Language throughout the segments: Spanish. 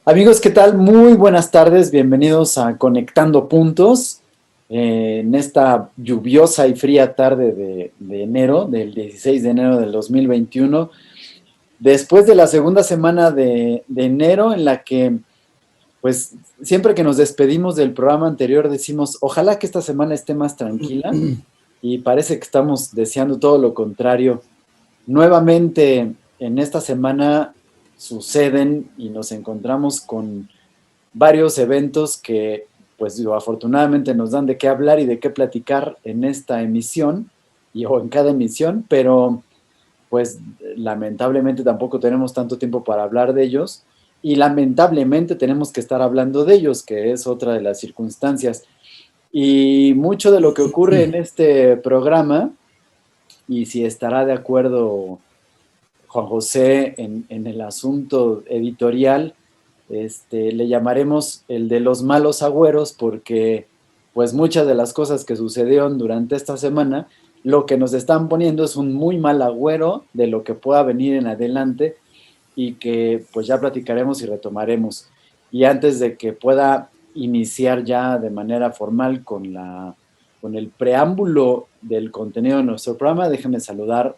Amigos, ¿qué tal? Muy buenas tardes, bienvenidos a Conectando Puntos en esta lluviosa y fría tarde de enero, del 16 de enero del 2021, después de la segunda semana de enero en la que, pues, siempre que nos despedimos del programa anterior decimos, ojalá que esta semana esté más tranquila y parece que estamos deseando todo lo contrario. Nuevamente en esta semana suceden y nos encontramos con varios eventos que, pues digo, afortunadamente nos dan de qué hablar y de qué platicar en esta emisión o en cada emisión, pero pues lamentablemente tampoco tenemos tanto tiempo para hablar de ellos y lamentablemente tenemos que estar hablando de ellos, que es otra de las circunstancias. Y mucho de lo que ocurre en este programa, y si estará de acuerdo Juan José en el asunto editorial, le llamaremos el de los malos agüeros porque pues muchas de las cosas que sucedieron durante esta semana, lo que nos están poniendo es un muy mal agüero de lo que pueda venir en adelante y que pues ya platicaremos y retomaremos. Y antes de que pueda iniciar ya de manera formal con el preámbulo del contenido de nuestro programa, déjenme saludar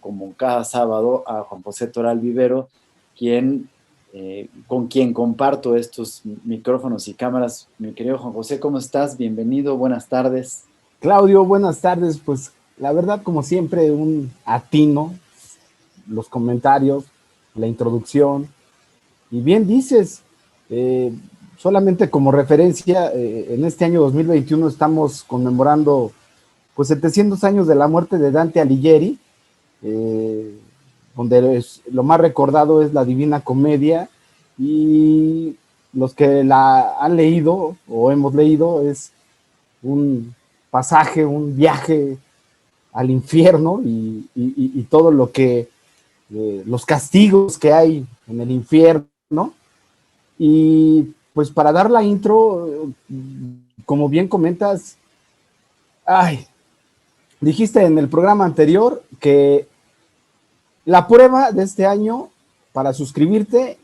como cada sábado a Juan José Toral Vivero, con quien comparto estos micrófonos y cámaras. Mi querido Juan José, ¿cómo estás? Bienvenido, buenas tardes. Claudio, buenas tardes. Pues la verdad, como siempre, un atino, los comentarios, la introducción. Y bien dices, solamente como referencia, en este año 2021 estamos conmemorando pues 700 años de la muerte de Dante Alighieri, donde lo más recordado es la Divina Comedia, y los que la han leído o hemos leído es un pasaje, un viaje al infierno y todo lo que, los castigos que hay en el infierno. Y pues para dar la intro, como bien comentas, dijiste en el programa anterior que la prueba de este año para suscribirte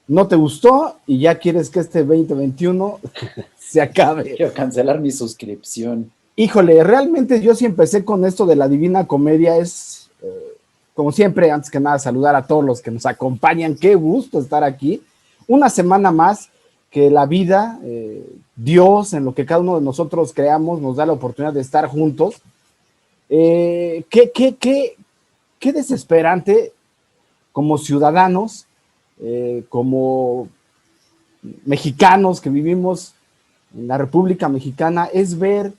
no te gustó y ya quieres que este 2021 se acabe. Quiero cancelar mi suscripción. Híjole, realmente yo sí empecé con esto de la Divina Comedia, como siempre, antes que nada, saludar a todos los que nos acompañan, qué gusto estar aquí, una semana más que la vida, Dios, en lo que cada uno de nosotros creamos, nos da la oportunidad de estar juntos. Qué desesperante como ciudadanos, como mexicanos que vivimos en la República Mexicana, es ver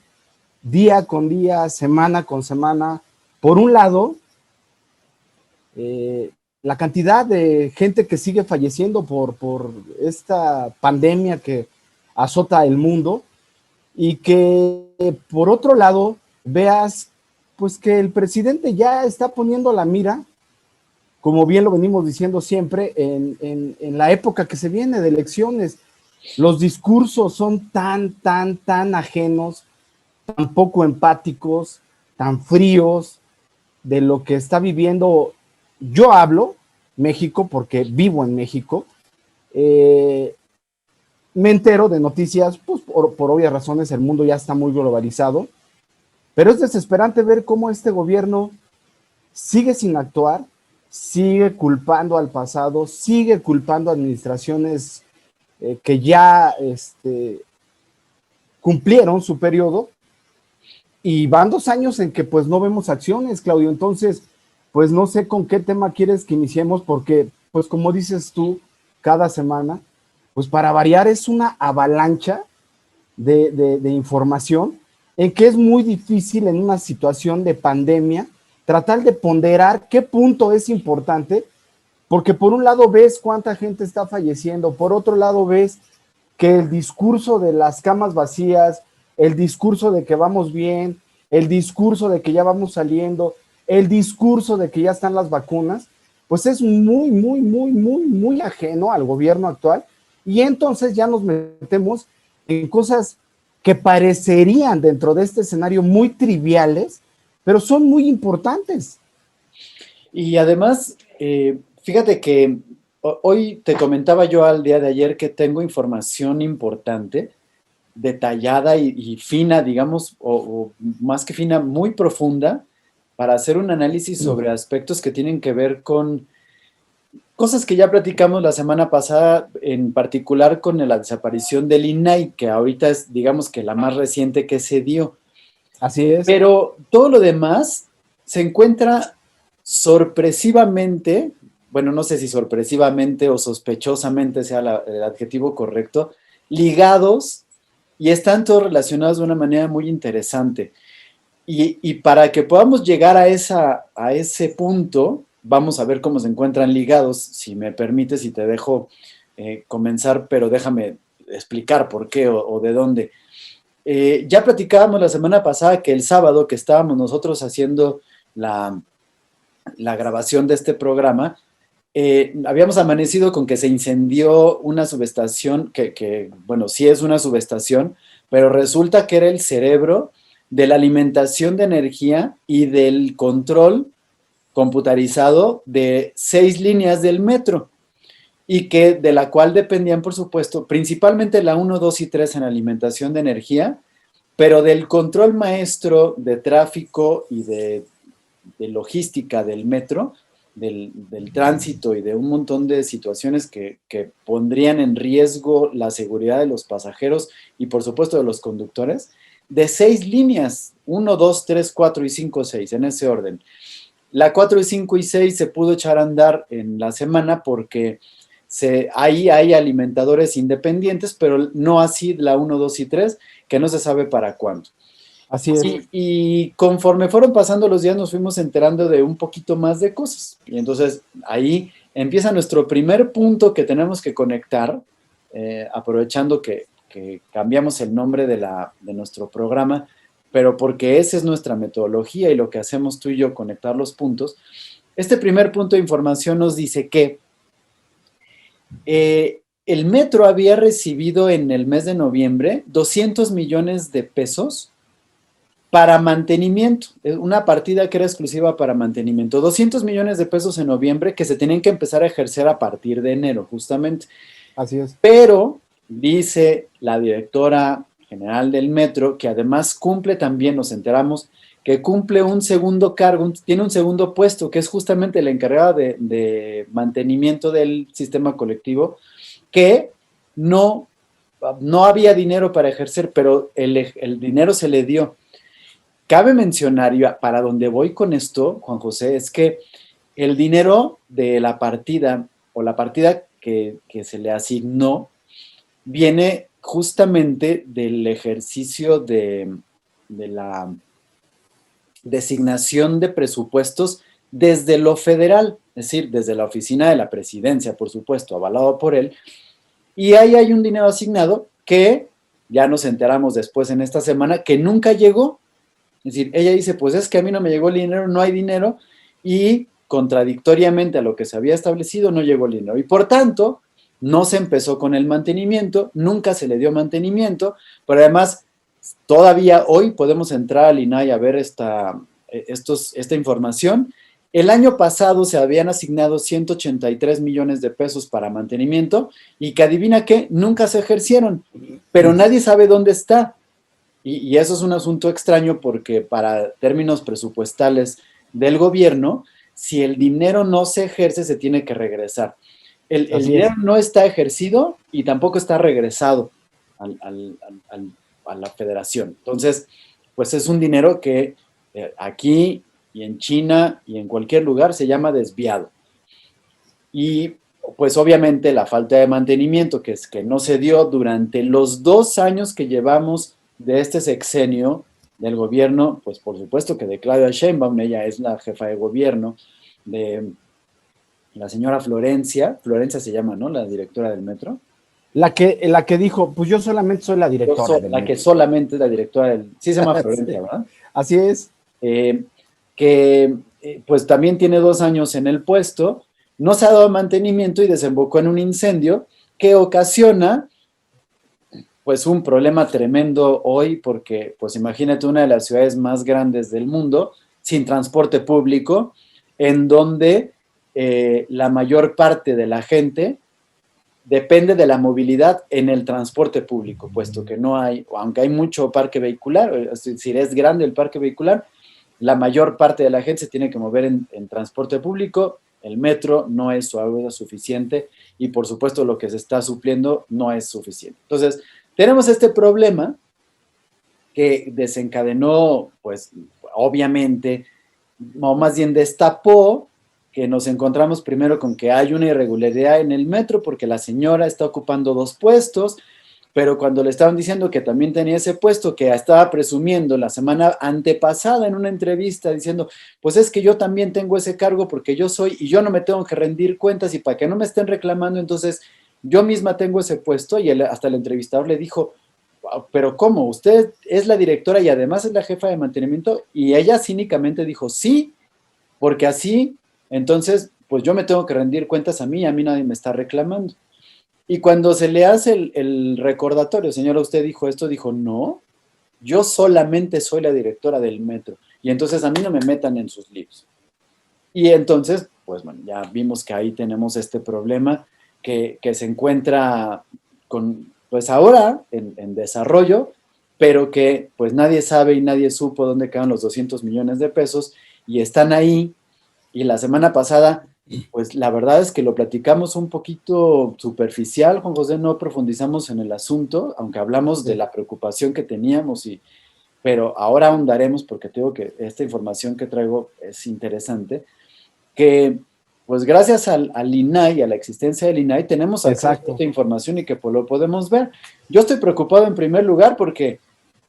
día con día, semana con semana, por un lado, la cantidad de gente que sigue falleciendo por esta pandemia que azota el mundo, y que por otro lado veas pues que el presidente ya está poniendo la mira, como bien lo venimos diciendo siempre, en la época que se viene de elecciones. Los discursos son tan ajenos, tan poco empáticos, tan fríos de lo que está viviendo. Yo hablo México porque vivo en México. Me entero de noticias, pues por obvias razones, el mundo ya está muy globalizado, pero es desesperante ver cómo este gobierno sigue sin actuar, sigue culpando al pasado, sigue culpando a administraciones que ya cumplieron su periodo, y van 2 años en que pues no vemos acciones, Claudio. Entonces, pues no sé con qué tema quieres que iniciemos, porque pues como dices tú, cada semana, pues para variar es una avalancha de información, en que es muy difícil en una situación de pandemia tratar de ponderar qué punto es importante, porque por un lado ves cuánta gente está falleciendo, por otro lado ves que el discurso de las camas vacías, el discurso de que vamos bien, el discurso de que ya vamos saliendo, el discurso de que ya están las vacunas, pues es muy ajeno al gobierno actual, y entonces ya nos metemos en cosas que parecerían dentro de este escenario muy triviales, pero son muy importantes. Y además, fíjate que hoy te comentaba yo al día de ayer que tengo información importante, detallada y fina, digamos, o más que fina, muy profunda, para hacer un análisis sobre aspectos que tienen que ver con cosas que ya platicamos la semana pasada, en particular con la desaparición del INAI, que ahorita es, digamos, que la más reciente que se dio. Así es. Pero todo lo demás se encuentra sorpresivamente, bueno, no sé si sorpresivamente o sospechosamente sea el adjetivo correcto, ligados y están todos relacionados de una manera muy interesante. Y para que podamos llegar a ese punto, vamos a ver cómo se encuentran ligados. Si me permites y te dejo comenzar, pero déjame explicar por qué o de dónde. Ya platicábamos la semana pasada que el sábado que estábamos nosotros haciendo la grabación de este programa, habíamos amanecido con que se incendió una subestación bueno, sí es una subestación, pero resulta que era el cerebro de la alimentación de energía y del control computarizado de 6 líneas del metro y que de la cual dependían, por supuesto, principalmente la uno, 2 y 3 en alimentación de energía, pero del control maestro de tráfico y de logística del metro, del tránsito y de un montón de situaciones que pondrían en riesgo la seguridad de los pasajeros y por supuesto de los conductores, de 6 líneas, uno, 2, 3, 4 y 5, 6, en ese orden. La 4 y 5 y 6 se pudo echar a andar en la semana porque ahí hay alimentadores independientes, pero no así la uno, 2 y 3, que no se sabe para cuándo. Así es. Y conforme fueron pasando los días nos fuimos enterando de un poquito más de cosas. Y entonces ahí empieza nuestro primer punto que tenemos que conectar, aprovechando que cambiamos el nombre de nuestro programa, pero porque esa es nuestra metodología y lo que hacemos tú y yo, conectar los puntos. Este primer punto de información nos dice que el metro había recibido en el mes de noviembre 200 millones de pesos para mantenimiento, una partida que era exclusiva para mantenimiento, 200 millones de pesos en noviembre que se tenían que empezar a ejercer a partir de enero, justamente. Así es. Pero dice la directora general del metro, que además cumple también, nos enteramos, que cumple un segundo cargo, tiene un segundo puesto, que es justamente el encargado de mantenimiento del sistema colectivo, que no había dinero para ejercer, pero el dinero se le dio. Cabe mencionar, y para donde voy con esto, Juan José, es que el dinero de la partida o la partida que se le asignó viene justamente del ejercicio de la designación de presupuestos desde lo federal, es decir, desde la oficina de la presidencia, por supuesto, avalado por él, y ahí hay un dinero asignado que ya nos enteramos después en esta semana que nunca llegó. Es decir, ella dice, pues es que a mí no me llegó el dinero, no hay dinero, y contradictoriamente a lo que se había establecido no llegó el dinero. Y por tanto, no se empezó con el mantenimiento, nunca se le dio mantenimiento, pero además todavía hoy podemos entrar al INAI a ver esta información. El año pasado se habían asignado 183 millones de pesos para mantenimiento y que adivina qué, nunca se ejercieron, pero nadie sabe dónde está. Y eso es un asunto extraño porque para términos presupuestales del gobierno, si el dinero no se ejerce, se tiene que regresar. El dinero no está ejercido y tampoco está regresado a la federación. Entonces, pues es un dinero que aquí y en China y en cualquier lugar se llama desviado. Y pues obviamente la falta de mantenimiento que no se dio durante los 2 años que llevamos de este sexenio del gobierno, pues por supuesto que de Claudia Sheinbaum, ella es la jefa de gobierno, de la señora Florencia se llama, ¿no? La directora del metro. La que dijo, pues yo solamente soy la directora del metro. Que solamente es la directora del... Sí se llama Florencia, sí. ¿Verdad? Así es. Pues también tiene 2 años en el puesto, no se ha dado mantenimiento y desembocó en un incendio que ocasiona pues un problema tremendo hoy porque pues imagínate una de las ciudades más grandes del mundo sin transporte público en donde la mayor parte de la gente depende de la movilidad en el transporte público, puesto que no hay, aunque hay mucho parque vehicular, es decir, es grande el parque vehicular, la mayor parte de la gente se tiene que mover en transporte público. El metro no es su ayuda suficiente y por supuesto lo que se está supliendo no es suficiente. Entonces, tenemos este problema que desencadenó, pues obviamente, o más bien destapó que nos encontramos primero con que hay una irregularidad en el metro porque la señora está ocupando 2 puestos, pero cuando le estaban diciendo que también tenía ese puesto, que estaba presumiendo la semana antepasada en una entrevista diciendo, pues es que yo también tengo ese cargo porque yo soy y yo no me tengo que rendir cuentas y para que no me estén reclamando, entonces yo misma tengo ese puesto y hasta el entrevistador le dijo, "Wow, pero ¿cómo? Usted es la directora y además es la jefa de mantenimiento", y ella cínicamente dijo, sí, porque así, entonces, pues yo me tengo que rendir cuentas a mí nadie me está reclamando. Y cuando se le hace el recordatorio, señora, usted dijo esto, dijo, no, yo solamente soy la directora del metro, y entonces a mí no me metan en sus líos. Y entonces, pues bueno, ya vimos que ahí tenemos este problema que se encuentra con, pues ahora en desarrollo, pero que pues nadie sabe y nadie supo dónde quedan los 200 millones de pesos y están ahí. Y la semana pasada, pues la verdad es que lo platicamos un poquito superficial, Juan José, no profundizamos en el asunto, aunque hablamos de la preocupación que teníamos, pero ahora ahondaremos porque tengo que esta información que traigo es interesante, que pues gracias al INAI, a la existencia del INAI, tenemos acceso a esta información y que pues, lo podemos ver. Yo estoy preocupado en primer lugar porque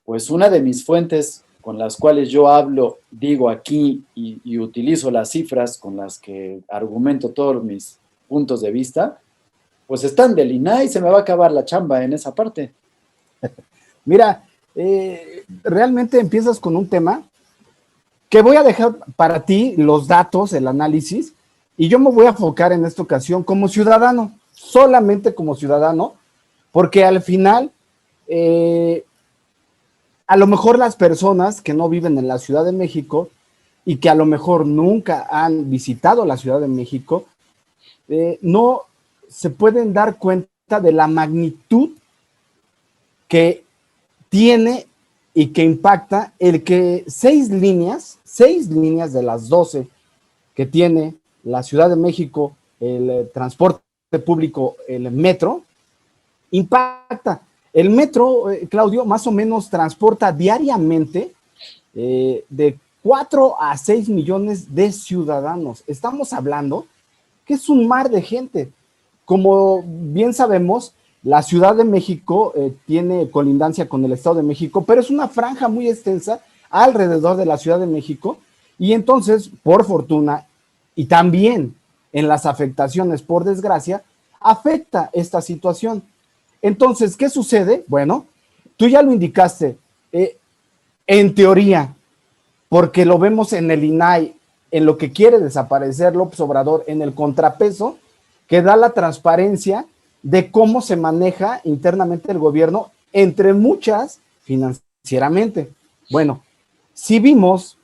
pues una de mis fuentes con las cuales yo hablo, digo aquí y utilizo las cifras con las que argumento todos mis puntos de vista, pues están del INAI, se me va a acabar la chamba en esa parte. Mira, realmente empiezas con un tema que voy a dejar para ti los datos, el análisis, y yo me voy a enfocar en esta ocasión como ciudadano, solamente como ciudadano, porque al final, a lo mejor las personas que no viven en la Ciudad de México y que a lo mejor nunca han visitado la Ciudad de México, no se pueden dar cuenta de la magnitud que tiene y que impacta el que 6 líneas de las 12 que tiene la Ciudad de México, el transporte público, el metro, impacta. El metro, Claudio, más o menos transporta diariamente de 4 a 6 millones de ciudadanos. Estamos hablando que es un mar de gente. Como bien sabemos, la Ciudad de México tiene colindancia con el Estado de México, pero es una franja muy extensa alrededor de la Ciudad de México, y entonces, por fortuna, y también en las afectaciones, por desgracia, afecta esta situación. Entonces, ¿qué sucede? Bueno, tú ya lo indicaste, en teoría, porque lo vemos en el INAI, en lo que quiere desaparecer López Obrador, en el contrapeso que da la transparencia de cómo se maneja internamente el gobierno, entre muchas, financieramente. Bueno, sí vimos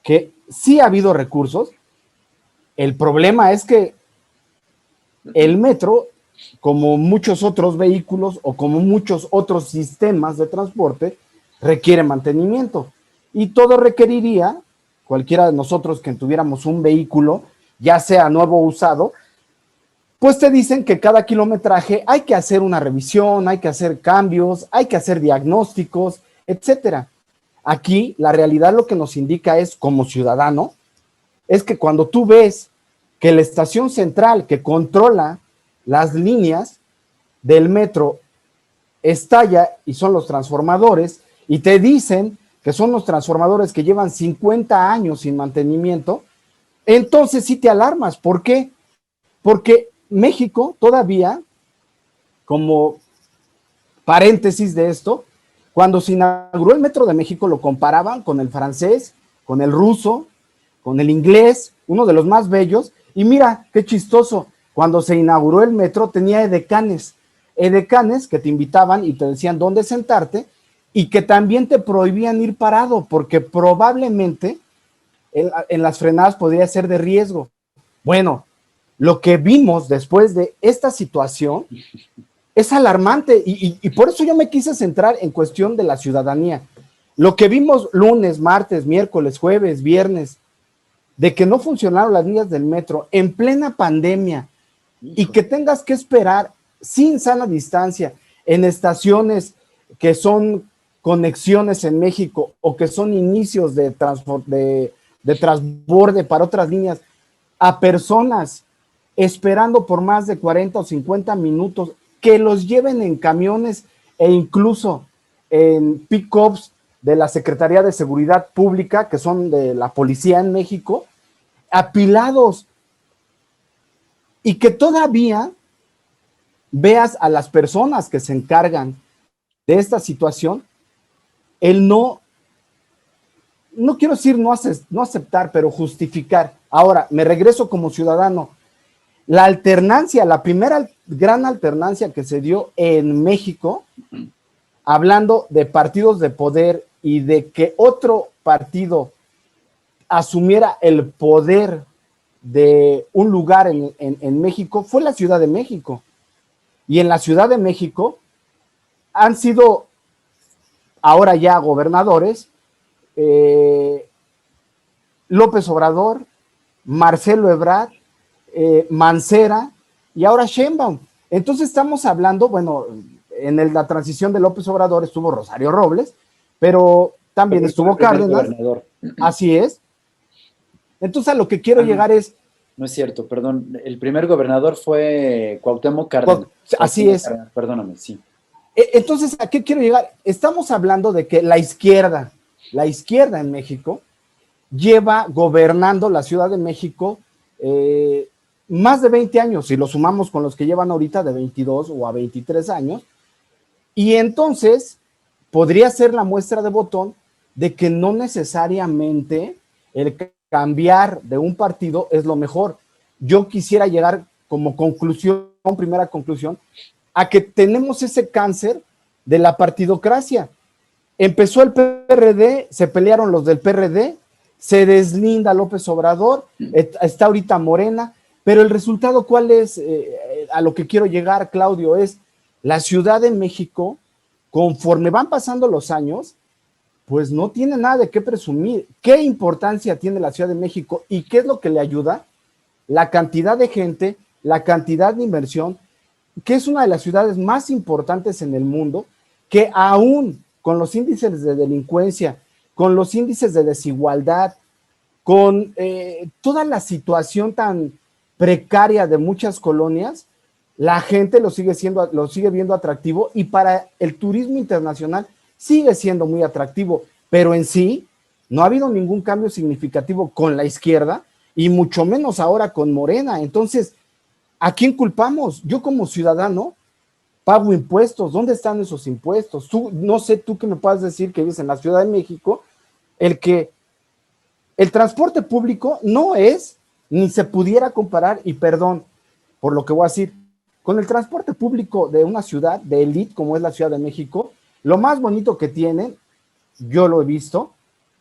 que sí ha habido recursos. El problema es que el metro, como muchos otros vehículos o como muchos otros sistemas de transporte, requiere mantenimiento. Y todo requeriría, cualquiera de nosotros que tuviéramos un vehículo, ya sea nuevo o usado, pues te dicen que cada kilometraje hay que hacer una revisión, hay que hacer cambios, hay que hacer diagnósticos, etcétera. Aquí la realidad lo que nos indica es, como ciudadano, es que cuando tú ves que la estación central que controla las líneas del metro estalla y son los transformadores, y te dicen que son los transformadores que llevan 50 años sin mantenimiento, entonces sí te alarmas. ¿Por qué? Porque México todavía, como paréntesis de esto, cuando se inauguró el Metro de México lo comparaban con el francés, con el ruso, con el inglés, uno de los más bellos, y mira qué chistoso, cuando se inauguró el metro tenía edecanes que te invitaban y te decían dónde sentarte, y que también te prohibían ir parado, porque probablemente en las frenadas podría ser de riesgo. Bueno, lo que vimos después de esta situación es alarmante y por eso yo me quise centrar en cuestión de la ciudadanía. Lo que vimos lunes, martes, miércoles, jueves, viernes, de que no funcionaron las líneas del metro en plena pandemia y que tengas que esperar sin sana distancia en estaciones que son conexiones en México o que son inicios de transborde para otras líneas, a personas esperando por más de 40 o 50 minutos, que los lleven en camiones e incluso en pick-ups de la Secretaría de Seguridad Pública, que son de la policía en México, apilados, y que todavía veas a las personas que se encargan de esta situación, el no quiero decir no aceptar, pero justificar. Ahora, me regreso como ciudadano. La alternancia, la primera gran alternancia que se dio en México, hablando de partidos de poder y de que otro partido asumiera el poder de un lugar en México, fue la Ciudad de México. Y en la Ciudad de México han sido ahora ya gobernadores López Obrador, Marcelo Ebrard, Mancera y ahora Sheinbaum. Entonces estamos hablando, bueno, la transición de López Obrador estuvo Rosario Robles, pero también estuvo Cárdenas. Gobernador. Así es. Entonces a lo que quiero llegar es... No es cierto, perdón. El primer gobernador fue Cuauhtémoc Cárdenas. Así es. Cárdenas, perdóname, sí. Entonces, ¿a qué quiero llegar? Estamos hablando de que la izquierda en México lleva gobernando la Ciudad de México más de 20 años, si lo sumamos con los que llevan ahorita de 22 o a 23 años, y entonces podría ser la muestra de botón de que no necesariamente el cambiar de un partido es lo mejor. Yo quisiera llegar como conclusión, primera conclusión, a que tenemos ese cáncer de la partidocracia. Empezó el PRD, se pelearon los del PRD, se deslinda López Obrador, está ahorita Morena, pero el resultado, ¿cuál es? A lo que quiero llegar, Claudio, es la Ciudad de México, conforme van pasando los años, pues no tiene nada de qué presumir. ¿Qué importancia tiene la Ciudad de México y qué es lo que le ayuda? La cantidad de gente, la cantidad de inversión, que es una de las ciudades más importantes en el mundo, que aún con los índices de delincuencia, con los índices de desigualdad, con toda la situación tan precaria de muchas colonias, la gente lo sigue viendo atractivo y para el turismo internacional sigue siendo muy atractivo, pero en sí no ha habido ningún cambio significativo con la izquierda y mucho menos ahora con Morena. Entonces, ¿a quién culpamos? Yo como ciudadano pago impuestos. ¿Dónde están esos impuestos? No sé tú qué me puedas decir que vives en la Ciudad de México, el transporte público no es, ni se pudiera comparar, y perdón por lo que voy a decir, con el transporte público de una ciudad de élite como es la Ciudad de México. Lo más bonito que tienen, yo lo he visto,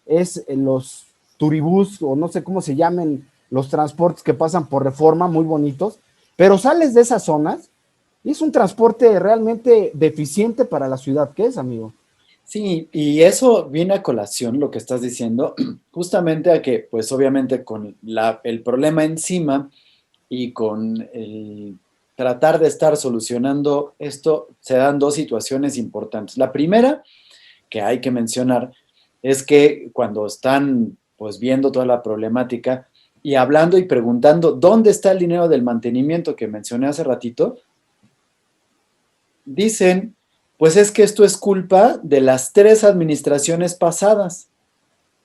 es los turibús, o no sé cómo se llamen, los transportes que pasan por Reforma, muy bonitos, pero sales de esas zonas y es un transporte realmente deficiente para la ciudad que es, amigo. Sí, y eso viene a colación, lo que estás diciendo, justamente a que, pues obviamente con el problema encima y con el tratar de estar solucionando esto, se dan dos situaciones importantes. La primera, que hay que mencionar, es que cuando están pues viendo toda la problemática y hablando y preguntando dónde está el dinero del mantenimiento que mencioné hace ratito, dicen, pues es que esto es culpa de las 3 administraciones pasadas.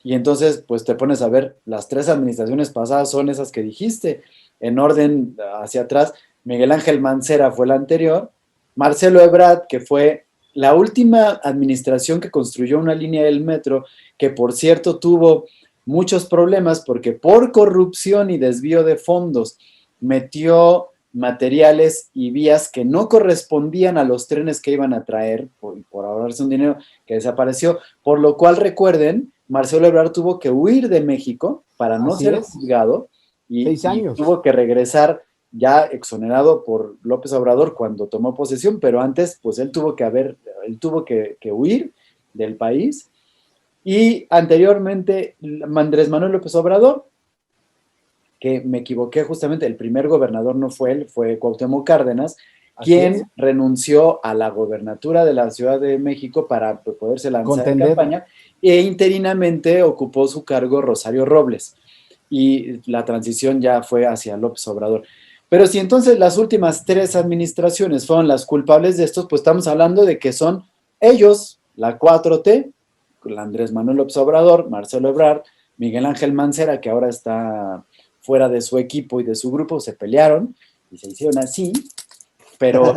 Y entonces, pues te pones a ver, las 3 administraciones pasadas son esas que dijiste, en orden hacia atrás. Miguel Ángel Mancera fue la anterior, Marcelo Ebrard, que fue la última administración que construyó una línea del metro, que por cierto tuvo muchos problemas porque por corrupción y desvío de fondos metió materiales y vías que no correspondían a los trenes que iban a traer por ahorrarse un dinero que desapareció, por lo cual recuerden, Marcelo Ebrard tuvo que huir de México para no ser juzgado y tuvo que regresar ya exonerado por López Obrador cuando tomó posesión, pero antes, pues él tuvo que huir del país. Y anteriormente, Andrés Manuel López Obrador, que me equivoqué justamente, el primer gobernador no fue él, fue Cuauhtémoc Cárdenas, quien renunció a la gobernatura de la Ciudad de México para poderse lanzar en campaña, e interinamente ocupó su cargo Rosario Robles, y la transición ya fue hacia López Obrador. Pero si entonces las últimas 3 administraciones fueron las culpables de estos, pues estamos hablando de que son ellos, la 4T, Andrés Manuel López Obrador, Marcelo Ebrard, Miguel Ángel Mancera, que ahora está fuera de su equipo y de su grupo, se pelearon y se hicieron así, pero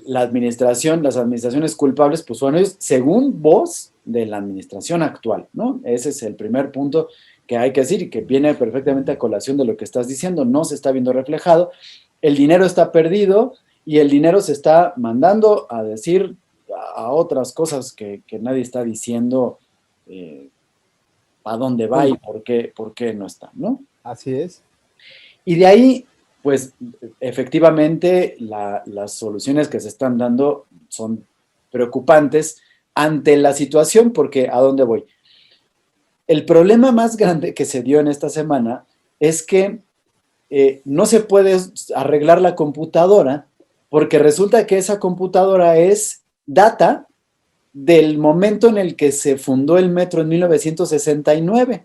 las administraciones culpables, pues son ellos, según voz de la administración actual, ¿no? Ese es el primer punto que hay que decir y que viene perfectamente a colación de lo que estás diciendo, no se está viendo reflejado, el dinero está perdido y el dinero se está mandando a decir a otras cosas que nadie está diciendo, a dónde va y por qué no está, ¿no? Así es. Y de ahí, pues, efectivamente, las soluciones que se están dando son preocupantes ante la situación, porque ¿a dónde voy? El problema más grande que se dio en esta semana es que no se puede arreglar la computadora, porque resulta que esa computadora es data del momento en el que se fundó el metro en 1969.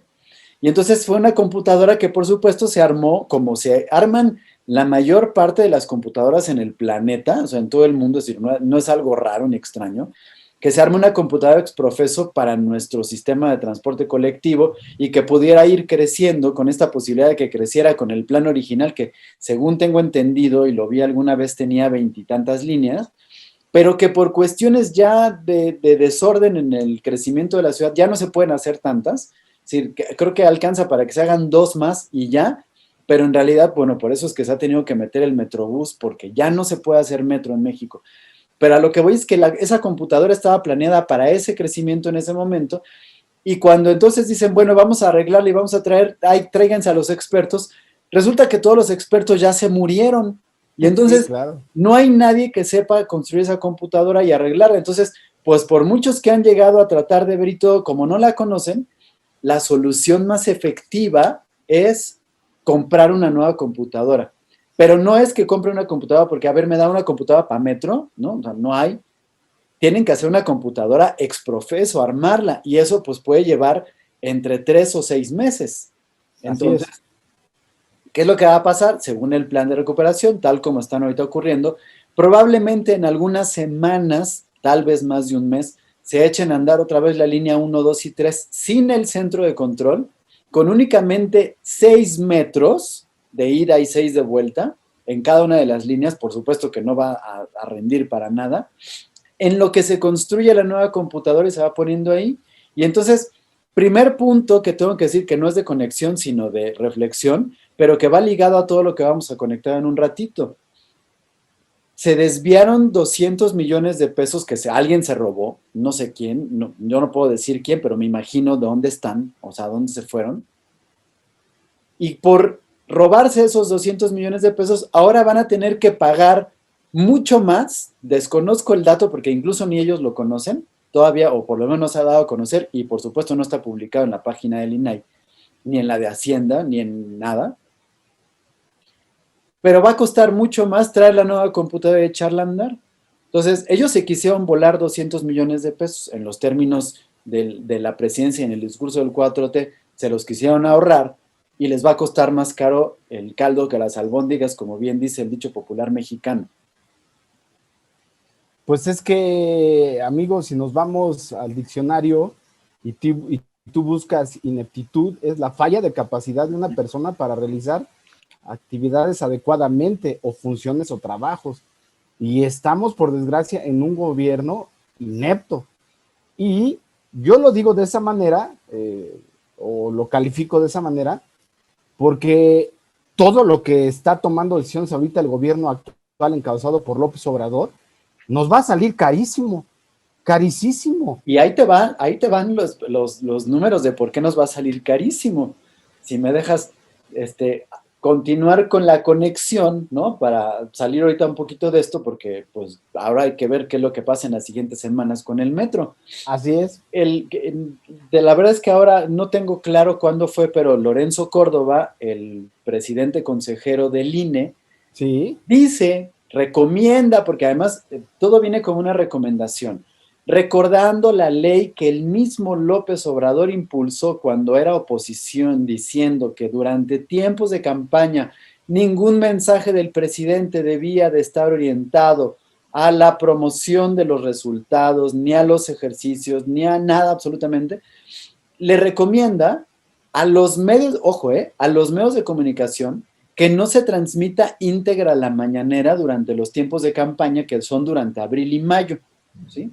Y entonces fue una computadora que por supuesto se armó como se arman la mayor parte de las computadoras en el planeta, o sea, en todo el mundo, es decir, no es algo raro ni extraño, que se arme una computadora ex profeso para nuestro sistema de transporte colectivo y que pudiera ir creciendo con esta posibilidad de que creciera con el plan original que, según tengo entendido y lo vi alguna vez, tenía 20 y tantas líneas, pero que por cuestiones ya de desorden en el crecimiento de la ciudad ya no se pueden hacer tantas. Es decir, creo que alcanza para que se hagan 2 más y ya, pero en realidad, bueno, por eso es que se ha tenido que meter el Metrobús, porque ya no se puede hacer metro en México. Pero a lo que voy es que esa computadora estaba planeada para ese crecimiento en ese momento, y cuando entonces dicen, bueno, vamos a arreglarla y vamos a tráiganse a los expertos, resulta que todos los expertos ya se murieron, y entonces sí, claro, no hay nadie que sepa construir esa computadora y arreglarla. Entonces, pues por muchos que han llegado a tratar de ver y todo, como no la conocen, la solución más efectiva es comprar una nueva computadora. Pero no es que compre una computadora porque, a ver, me da una computadora para metro, ¿no? O sea, no hay. Tienen que hacer una computadora ex profeso, armarla, y eso pues puede llevar entre 3 o 6 meses. Entonces, ¿qué es lo que va a pasar? Según el plan de recuperación, tal como están ahorita ocurriendo, probablemente en algunas semanas, tal vez más de un mes, se echen a andar otra vez la línea 1, 2 y 3 sin el centro de control, con únicamente 6 metros de ida y 6 de vuelta en cada una de las líneas. Por supuesto que no va a rendir para nada. En lo que se construye la nueva computadora y se va poniendo ahí. Y entonces, primer punto que tengo que decir, que no es de conexión, sino de reflexión, pero que va ligado a todo lo que vamos a conectar en un ratito. Se desviaron 200 millones de pesos que alguien se robó, no sé quién, no, yo no puedo decir quién, pero me imagino dónde están, o sea, dónde se fueron. Y por robarse esos 200 millones de pesos, ahora van a tener que pagar mucho más. Desconozco el dato porque incluso ni ellos lo conocen todavía, o por lo menos no se ha dado a conocer, y por supuesto no está publicado en la página del INAI, ni en la de Hacienda, ni en nada. Pero va a costar mucho más traer la nueva computadora y echarla a andar. Entonces, ellos se quisieron volar 200 millones de pesos en los términos de la presidencia y en el discurso del 4T, se los quisieron ahorrar y les va a costar más caro el caldo que las albóndigas, como bien dice el dicho popular mexicano. Pues es que, amigos, si nos vamos al diccionario y tú buscas ineptitud, es la falla de capacidad de una persona para realizar actividades adecuadamente o funciones o trabajos. Y estamos, por desgracia, en un gobierno inepto. Y yo lo digo de esa manera, o lo califico de esa manera, porque todo lo que está tomando decisiones ahorita el gobierno actual encabezado por López Obrador, nos va a salir carísimo, carísimo. Y ahí te van los números de por qué nos va a salir carísimo. Si me dejas continuar con la conexión, ¿no? Para salir ahorita un poquito de esto, porque pues ahora hay que ver qué es lo que pasa en las siguientes semanas con el metro. Así es. De la verdad es que ahora no tengo claro cuándo fue, pero Lorenzo Córdoba, el presidente consejero del INE, Sí. dice, recomienda, porque además todo viene como una recomendación, recordando la ley que el mismo López Obrador impulsó cuando era oposición, diciendo que durante tiempos de campaña ningún mensaje del presidente debía de estar orientado a la promoción de los resultados, ni a los ejercicios, ni a nada absolutamente. Le recomienda a los medios, ojo, a los medios de comunicación que no se transmita íntegra la mañanera durante los tiempos de campaña, que son durante abril y mayo, ¿sí?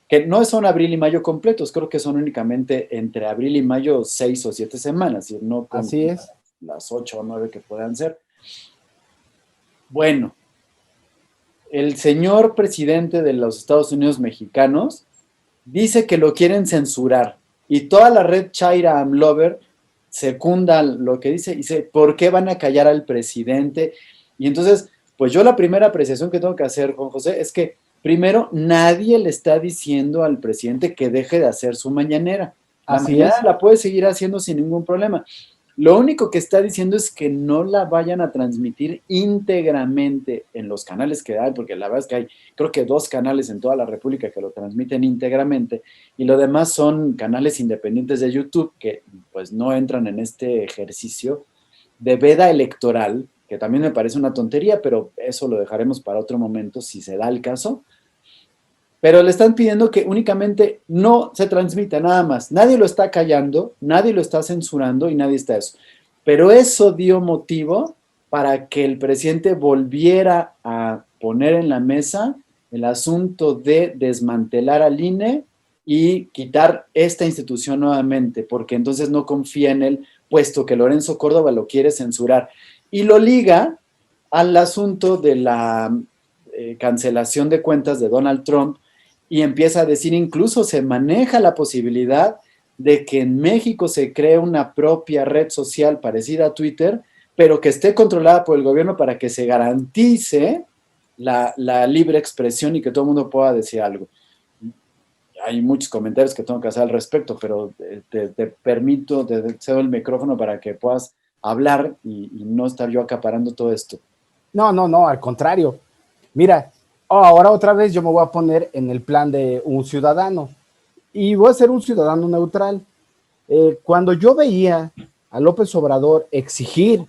Que no son abril y mayo completos, creo que son únicamente entre abril y mayo 6 o 7 semanas, y no con Así es. las 8 o 9 que puedan ser. Bueno, el señor presidente de los Estados Unidos mexicanos dice que lo quieren censurar y toda la red Chaira Amlover secunda lo que dice y dice, ¿por qué van a callar al presidente? Y entonces, pues yo la primera apreciación que tengo que hacer, Juan José, es que primero nadie le está diciendo al presidente que deje de hacer su mañanera. La Así mañanera es. la puede seguir haciendo sin ningún problema. Lo único que está diciendo es que no la vayan a transmitir íntegramente en los canales que hay, porque la verdad es que hay, creo que 2 canales en toda la República que lo transmiten íntegramente, y lo demás son canales independientes de YouTube que pues no entran en este ejercicio de veda electoral, que también me parece una tontería, pero eso lo dejaremos para otro momento si se da el caso. Pero le están pidiendo que únicamente no se transmita nada más. Nadie lo está callando, nadie lo está censurando y nadie está eso. Pero eso dio motivo para que el presidente volviera a poner en la mesa el asunto de desmantelar al INE y quitar esta institución nuevamente, porque entonces no confía en él, puesto que Lorenzo Córdoba lo quiere censurar. Y lo liga al asunto de la cancelación de cuentas de Donald Trump, y empieza a decir, incluso se maneja la posibilidad de que en México se cree una propia red social parecida a Twitter, pero que esté controlada por el gobierno para que se garantice la libre expresión y que todo el mundo pueda decir algo. Hay muchos comentarios que tengo que hacer al respecto, pero te permito, te cedo el micrófono para que puedas hablar y no estar yo acaparando todo esto. No, no, no, al contrario. Mira, ahora otra vez yo me voy a poner en el plan de un ciudadano y voy a ser un ciudadano neutral. Cuando yo veía a López Obrador exigir,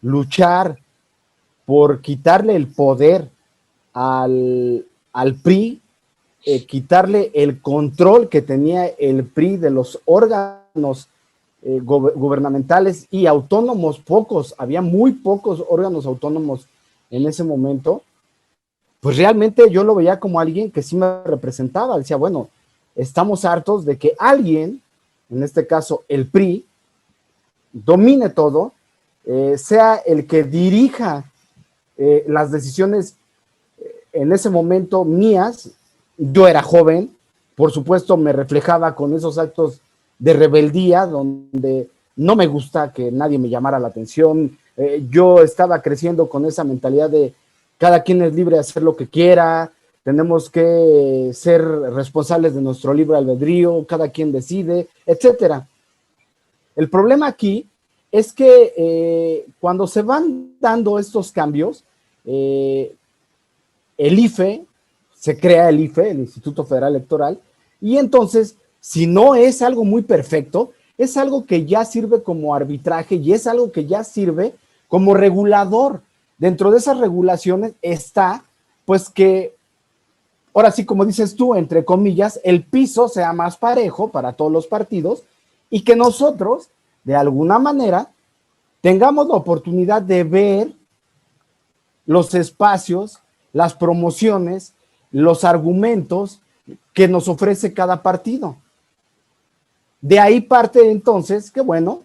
luchar por quitarle el poder al PRI, quitarle el control que tenía el PRI de los órganos gubernamentales y autónomos, pocos, había muy pocos órganos autónomos en ese momento, pues realmente yo lo veía como alguien que sí me representaba. Decía, bueno, estamos hartos de que alguien, en este caso el PRI, domine todo, sea el que dirija las decisiones en ese momento mías. Yo era joven, por supuesto me reflejaba con esos actos de rebeldía donde no me gusta que nadie me llamara la atención. Yo estaba creciendo con esa mentalidad de cada quien es libre de hacer lo que quiera, tenemos que ser responsables de nuestro libre albedrío, cada quien decide, etcétera. El problema aquí es que cuando se van dando estos cambios, el IFE, se crea el IFE, el Instituto Federal Electoral, y entonces, si no es algo muy perfecto, es algo que ya sirve como arbitraje y es algo que ya sirve como regulador. Dentro de esas regulaciones está, pues que, ahora sí, como dices tú, entre comillas, el piso sea más parejo para todos los partidos y que nosotros, de alguna manera, tengamos la oportunidad de ver los espacios, las promociones, los argumentos que nos ofrece cada partido. De ahí parte entonces que, bueno,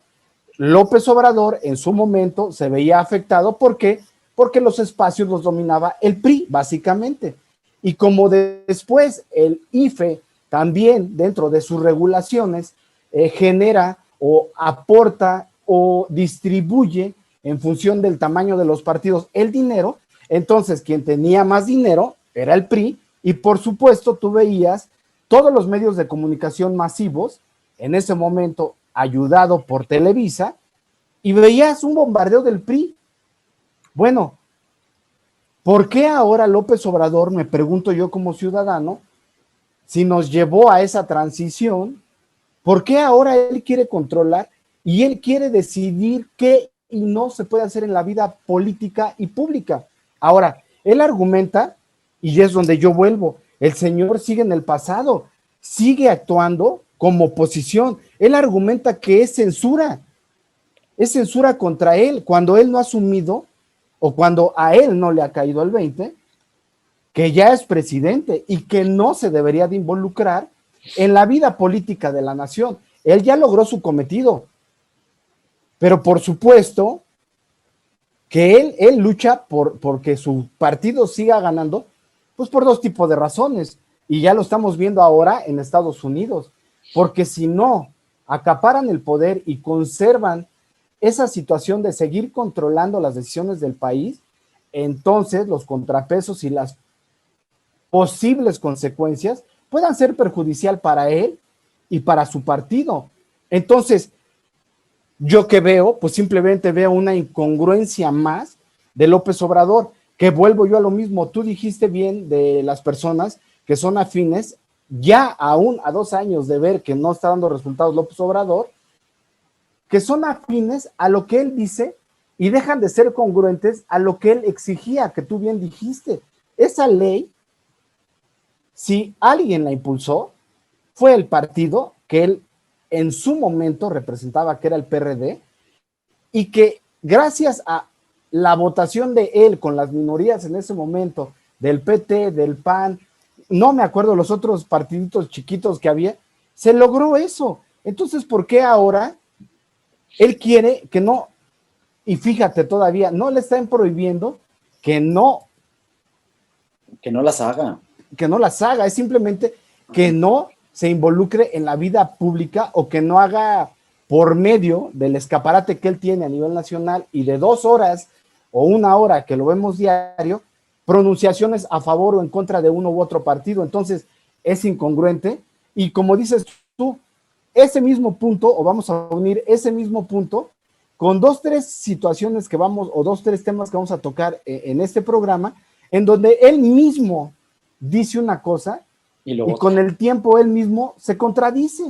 López Obrador en su momento se veía afectado. ¿Por qué? Porque los espacios los dominaba el PRI, básicamente. Y como después el IFE también dentro de sus regulaciones genera o aporta o distribuye en función del tamaño de los partidos el dinero. Entonces, quien tenía más dinero era el PRI, y por supuesto tú veías todos los medios de comunicación masivos, en ese momento ayudado por Televisa, y veías un bombardeo del PRI. Bueno, ¿por qué ahora López Obrador, me pregunto yo como ciudadano, si nos llevó a esa transición, por qué ahora él quiere controlar y él quiere decidir qué y no se puede hacer en la vida política y pública? Ahora, él argumenta, y es donde yo vuelvo, el señor sigue en el pasado, sigue actuando como oposición. Él argumenta que es censura contra él, cuando él no ha asumido, o cuando a él no le ha caído el 20, que ya es presidente y que no se debería de involucrar en la vida política de la nación. Él ya logró su cometido, pero por supuesto que él lucha porque su partido siga ganando, pues por dos tipos de razones, y ya lo estamos viendo ahora en Estados Unidos, porque si no acaparan el poder y conservan esa situación de seguir controlando las decisiones del país, entonces los contrapesos y las posibles consecuencias puedan ser perjudicial para él y para su partido. Entonces, yo que veo, pues simplemente veo una incongruencia más de López Obrador, que vuelvo yo a lo mismo. Tú dijiste bien de las personas que son afines, ya aún a 2 años de ver que no está dando resultados López Obrador, que son afines a lo que él dice y dejan de ser congruentes a lo que él exigía, que tú bien dijiste. Esa ley, si alguien la impulsó, fue el partido que él en su momento representaba, que era el PRD, y que gracias a la votación de él con las minorías en ese momento, del PT, del PAN, no me acuerdo los otros partiditos chiquitos que había, se logró eso. Entonces, ¿por qué ahora él quiere que no? Y fíjate, todavía no le están prohibiendo que no las haga. Que no las haga, es simplemente que no se involucre en la vida pública, o que no haga, por medio del escaparate que él tiene a nivel nacional y de 2 horas o 1 hora que lo vemos diario, pronunciaciones a favor o en contra de uno u otro partido. Entonces es incongruente, y como dices tú, ese mismo punto, o vamos a unir ese mismo punto con 2, 3 situaciones que vamos, o 2, 3 temas que vamos a tocar en este programa, en donde él mismo dice una cosa y con el tiempo él mismo se contradice.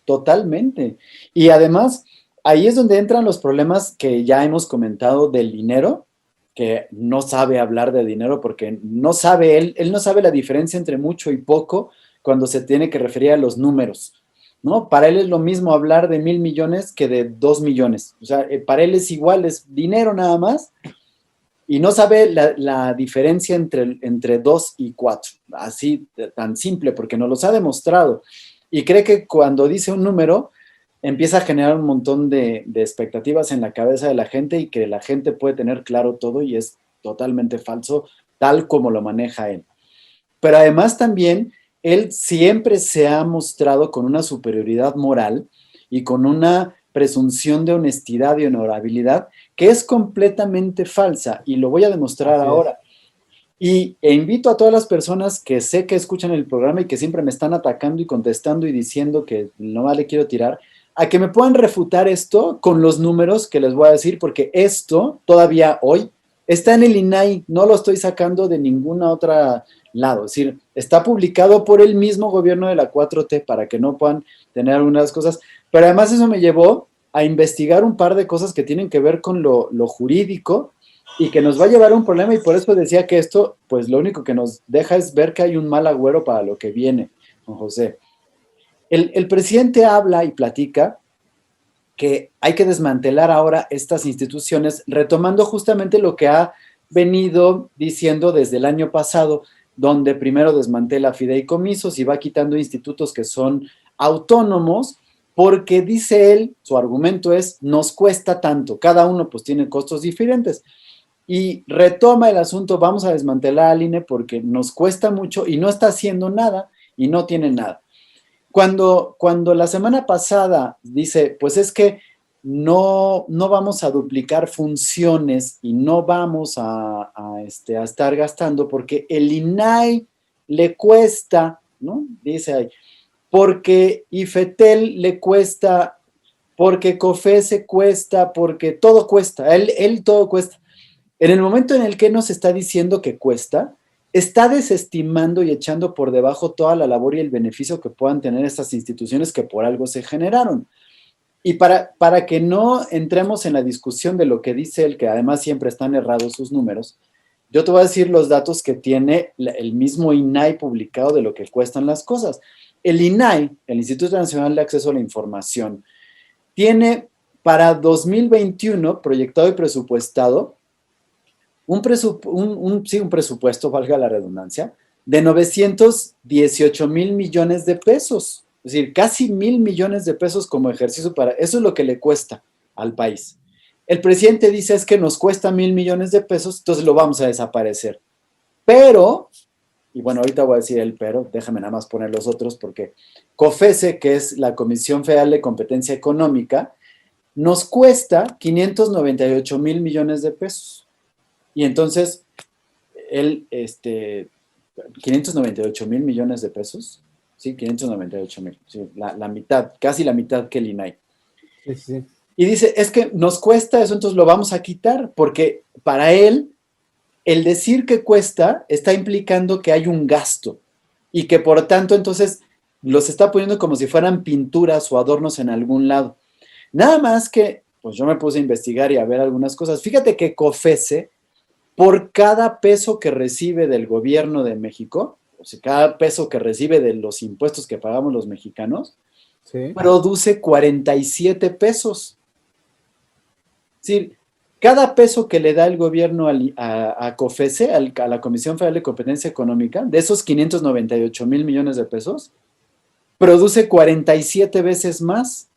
Totalmente. Y además, ahí es donde entran los problemas que ya hemos comentado del dinero, que no sabe hablar de dinero porque no sabe, él no sabe la diferencia entre mucho y poco cuando se tiene que referir a los números, ¿no? Para él es lo mismo hablar de 1,000 millones que de 2 millones. O sea, para él es igual, es dinero nada más, y no sabe la diferencia entre 2 y 4, así tan simple, porque nos los ha demostrado. Y cree que cuando dice un número, empieza a generar un montón de expectativas en la cabeza de la gente, y que la gente puede tener claro todo, y es totalmente falso, tal como lo maneja él. Pero además también, él siempre se ha mostrado con una superioridad moral y con una presunción de honestidad y honorabilidad que es completamente falsa, y lo voy a demostrar ahora. E invito a todas las personas que sé que escuchan el programa y que siempre me están atacando y contestando y diciendo que nomás le quiero tirar, a que me puedan refutar esto con los números que les voy a decir, porque esto todavía hoy está en el INAI, no lo estoy sacando de ninguna otra lado, es decir, está publicado por el mismo gobierno de la 4T para que no puedan tener algunas cosas, pero además eso me llevó a investigar un par de cosas que tienen que ver con lo jurídico, y que nos va a llevar a un problema, y por eso decía que esto, pues lo único que nos deja es ver que hay un mal agüero para lo que viene, don José. El presidente habla y platica que hay que desmantelar ahora estas instituciones, retomando justamente lo que ha venido diciendo desde el año pasado, donde primero desmantela fideicomisos y va quitando institutos que son autónomos, porque dice él, su argumento es, nos cuesta tanto, cada uno pues tiene costos diferentes. Y retoma el asunto, vamos a desmantelar al INE porque nos cuesta mucho y no está haciendo nada y no tiene nada. Cuando la semana pasada dice, pues es que no vamos a duplicar funciones y no vamos a estar gastando porque el INAI le cuesta, ¿no? Dice ahí, porque IFETEL le cuesta, porque COFESE cuesta, porque todo cuesta, él todo cuesta. En el momento en el que nos está diciendo que cuesta, está desestimando y echando por debajo toda la labor y el beneficio que puedan tener estas instituciones que por algo se generaron. Y para que no entremos en la discusión de lo que dice él, que además siempre están errados sus números, yo te voy a decir los datos que tiene el mismo INAI publicado de lo que cuestan las cosas. El INAI, el Instituto Nacional de Acceso a la Información, tiene para 2021 proyectado y presupuestado un presupuesto, valga la redundancia, de 918 mil millones de pesos. Es decir, casi 1,000 millones de pesos como ejercicio para... Eso es lo que le cuesta al país. El presidente dice es que nos cuesta 1,000 millones de pesos, entonces lo vamos a desaparecer. Pero, y bueno, ahorita voy a decir el pero, déjame nada más poner los otros porque COFESE, que es la Comisión Federal de Competencia Económica, nos cuesta 598 mil millones de pesos. Y entonces, él, 598 mil millones de pesos, sí, 598 mil, sí, la mitad, casi la mitad que el INAI. Sí, sí. Y dice, es que nos cuesta eso, entonces lo vamos a quitar, porque para él, el decir que cuesta está implicando que hay un gasto y que por tanto entonces los está poniendo como si fueran pinturas o adornos en algún lado. Nada más que, pues yo me puse a investigar y a ver algunas cosas. Fíjate que COFESE, por cada peso que recibe del gobierno de México, o sea, cada peso que recibe de los impuestos que pagamos los mexicanos, Sí. produce 47 pesos. Es decir, cada peso que le da el gobierno a COFESE, a la Comisión Federal de Competencia Económica, de esos 598 mil millones de pesos, produce 47 veces más.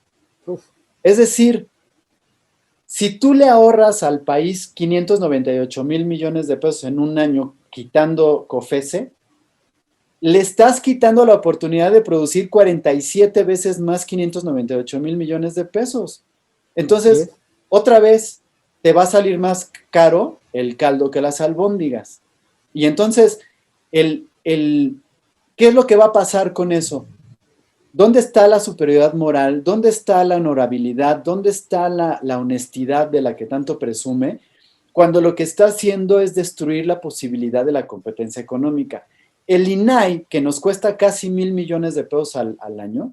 Uf. Es decir, si tú le ahorras al país 598 mil millones de pesos en un año quitando COFESE, le estás quitando la oportunidad de producir 47 veces más 598 mil millones de pesos. Entonces, otra vez, te va a salir más caro el caldo que las albóndigas. Y entonces, ¿qué es lo que va a pasar con eso? ¿Dónde está la superioridad moral? ¿Dónde está la honorabilidad? ¿Dónde está la honestidad de la que tanto presume? Cuando lo que está haciendo es destruir la posibilidad de la competencia económica. El INAI, que nos cuesta casi 1,000 millones de pesos al año,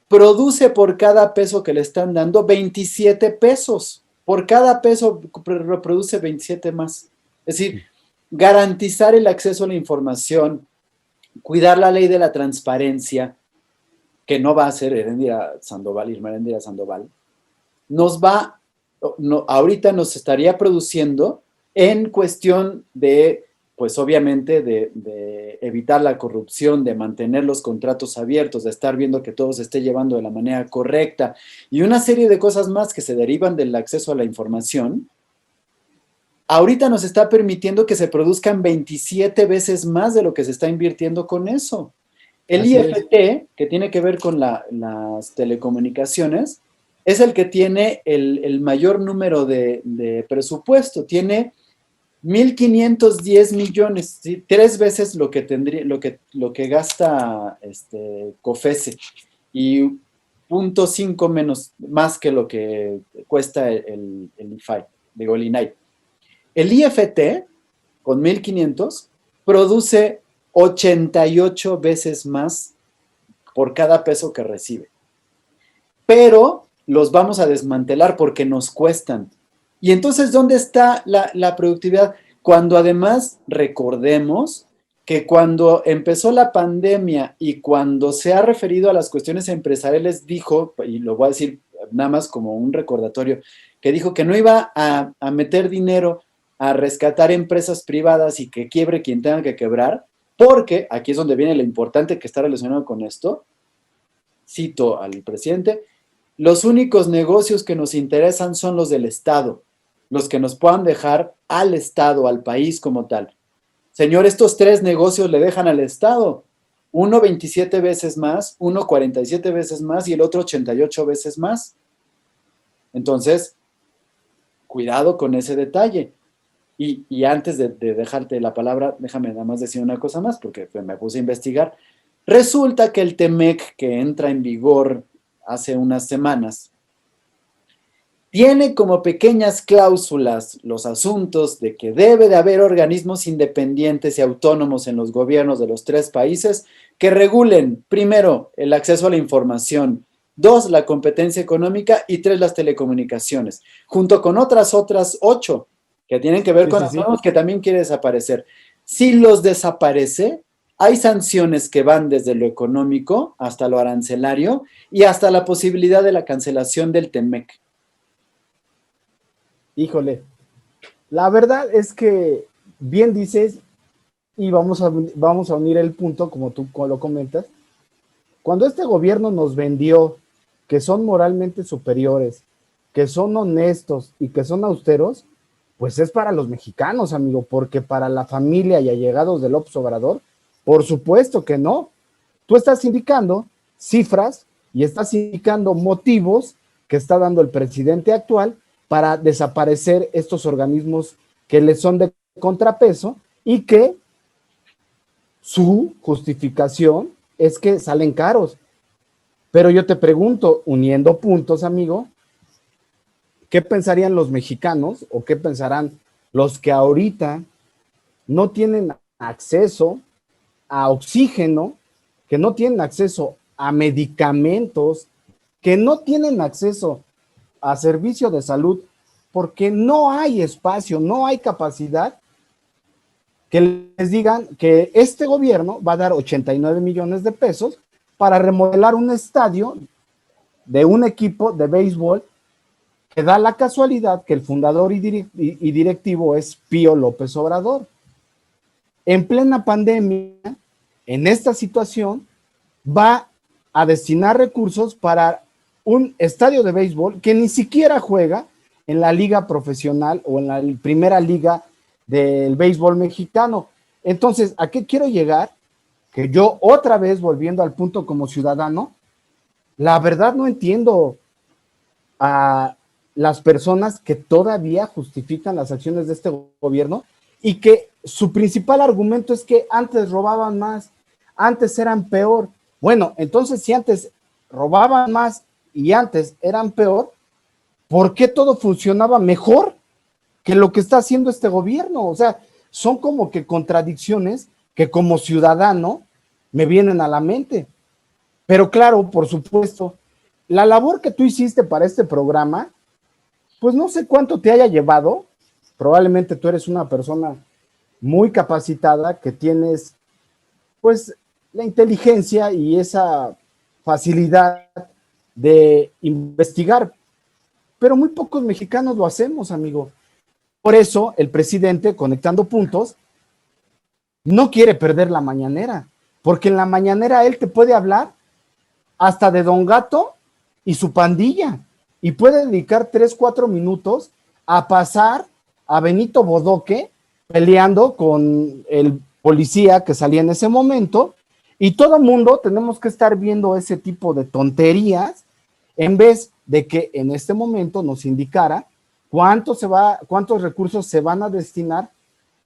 produce por cada peso que le están dando 27 pesos. Por cada peso reproduce 27 más. Es decir, garantizar el acceso a la información, cuidar la ley de la transparencia, que no va a ser Irma Erendira Sandoval, ahorita nos estaría produciendo en cuestión de, pues obviamente, de evitar la corrupción, de mantener los contratos abiertos, de estar viendo que todo se esté llevando de la manera correcta y una serie de cosas más que se derivan del acceso a la información. Ahorita nos está permitiendo que se produzcan 27 veces más de lo que se está invirtiendo con eso. El IFT, que tiene que ver con las telecomunicaciones, es el que tiene el mayor número de presupuesto. Tiene 1,510 millones, ¿sí? 3 veces lo que gasta COFESE y 0.5 más que lo que cuesta el IFAI, digo el INAI. El IFT, con 1,500, produce 88 veces más por cada peso que recibe. Pero los vamos a desmantelar porque nos cuestan. Y entonces, ¿dónde está la productividad? Cuando además recordemos que cuando empezó la pandemia y cuando se ha referido a las cuestiones empresariales, dijo, y lo voy a decir nada más como un recordatorio, que dijo que no iba a meter dinero a rescatar empresas privadas y que quiebre quien tenga que quebrar, porque aquí es donde viene lo importante que está relacionado con esto. Cito al presidente: los únicos negocios que nos interesan son los del Estado, los que nos puedan dejar al Estado, al país como tal. Señor, estos 3 negocios le dejan al Estado. Uno 27 veces más, uno 47 veces más y el otro 88 veces más. Entonces, cuidado con ese detalle. Y antes de dejarte la palabra, déjame nada más decir una cosa más, porque me puse a investigar. Resulta que el TEMEC, que entra en vigor hace unas semanas, tiene como pequeñas cláusulas los asuntos de que debe de haber organismos independientes y autónomos en los gobiernos de los 3 países que regulen, primero, el acceso a la información, 2, la competencia económica y 3, las telecomunicaciones, junto con otras 8 que tienen que ver Sí, con sí, sí. autónomos que también quiere desaparecer. Si los desaparece, hay sanciones que van desde lo económico hasta lo arancelario y hasta la posibilidad de la cancelación del TEMEC. Híjole, la verdad es que bien dices, y vamos a unir el punto, como tú lo comentas. Cuando este gobierno nos vendió que son moralmente superiores, que son honestos y que son austeros, pues es para los mexicanos, amigo, porque para la familia y allegados de López Obrador, por supuesto que no. Tú estás indicando cifras y estás indicando motivos que está dando el presidente actual para desaparecer estos organismos que le son de contrapeso y que su justificación es que salen caros. Pero yo te pregunto, uniendo puntos, amigo, ¿qué pensarían los mexicanos o qué pensarán los que ahorita no tienen acceso a oxígeno, que no tienen acceso a medicamentos, que no tienen acceso a servicio de salud, porque no hay espacio, no hay capacidad, que les digan que este gobierno va a dar 89 millones de pesos para remodelar un estadio de un equipo de béisbol que da la casualidad que el fundador y directivo es Pío López Obrador. En plena pandemia, en esta situación, va a destinar recursos para un estadio de béisbol que ni siquiera juega en la liga profesional o en la primera liga del béisbol mexicano. Entonces, ¿a qué quiero llegar? Que yo otra vez, volviendo al punto como ciudadano, la verdad no entiendo a las personas que todavía justifican las acciones de este gobierno y que su principal argumento es que antes robaban más, antes eran peor. Bueno, entonces si antes robaban más y antes eran peor, ¿por qué todo funcionaba mejor que lo que está haciendo este gobierno? O sea, son como que contradicciones que como ciudadano me vienen a la mente. Pero claro, por supuesto, la labor que tú hiciste para este programa, pues no sé cuánto te haya llevado. Probablemente tú eres una persona muy capacitada, que tienes pues la inteligencia y esa facilidad de investigar, pero muy pocos mexicanos lo hacemos, amigo. Por eso el presidente, conectando puntos, no quiere perder la mañanera, porque en la mañanera él te puede hablar hasta de Don Gato y su pandilla, y puede dedicar 3, 4 minutos a pasar a Benito Bodoque peleando con el policía que salía en ese momento, y todo el mundo tenemos que estar viendo ese tipo de tonterías en vez de que en este momento nos indicara cuántos recursos se van a destinar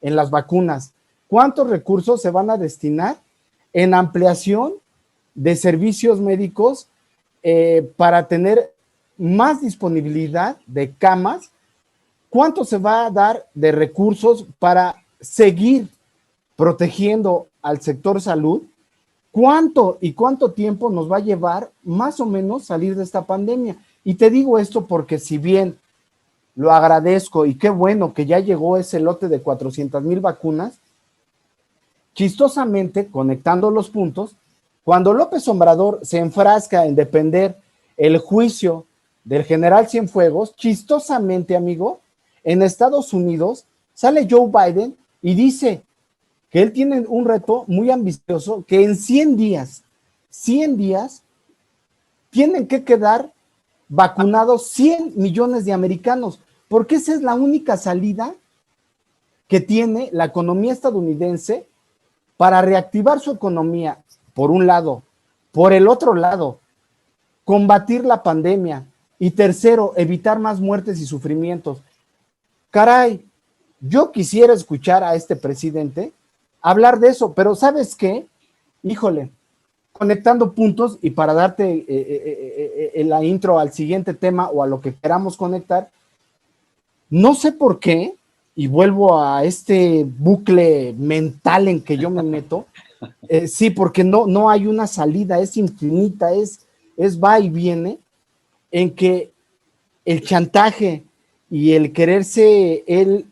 en las vacunas, cuántos recursos se van a destinar en ampliación de servicios médicos para tener más disponibilidad de camas, cuánto se va a dar de recursos para seguir protegiendo al sector salud, cuánto y cuánto tiempo nos va a llevar más o menos salir de esta pandemia. Y te digo esto porque si bien lo agradezco y qué bueno que ya llegó ese lote de 400,000 vacunas, chistosamente, conectando los puntos, cuando López Obrador se enfrasca en defender el juicio del general Cienfuegos, chistosamente, amigo, en Estados Unidos sale Joe Biden y dice que él tiene un reto muy ambicioso, que en 100 días, tienen que quedar vacunados 100 millones de americanos, porque esa es la única salida que tiene la economía estadounidense para reactivar su economía, por un lado. Por el otro lado, combatir la pandemia, Y tercero, evitar más muertes y sufrimientos. Caray, yo quisiera escuchar a este presidente hablar de eso, pero ¿sabes qué? Híjole, conectando puntos y para darte la intro al siguiente tema o a lo que queramos conectar, no sé por qué, y vuelvo a este bucle mental en que yo me meto, sí, porque no hay una salida, es infinita, es va y viene, en que el chantaje y el quererse él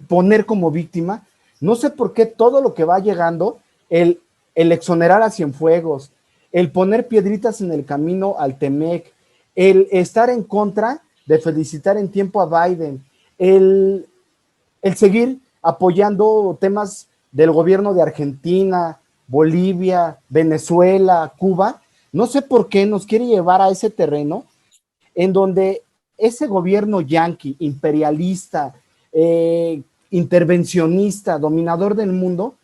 poner como víctima, no sé por qué todo lo que va llegando, el exonerar a Cienfuegos, el poner piedritas en el camino al Temec, el estar en contra de felicitar en tiempo a Biden, el seguir apoyando temas del gobierno de Argentina, Bolivia, Venezuela, Cuba, no sé por qué nos quiere llevar a ese terreno en donde ese gobierno yanqui, imperialista, intervencionista, dominador del mundo,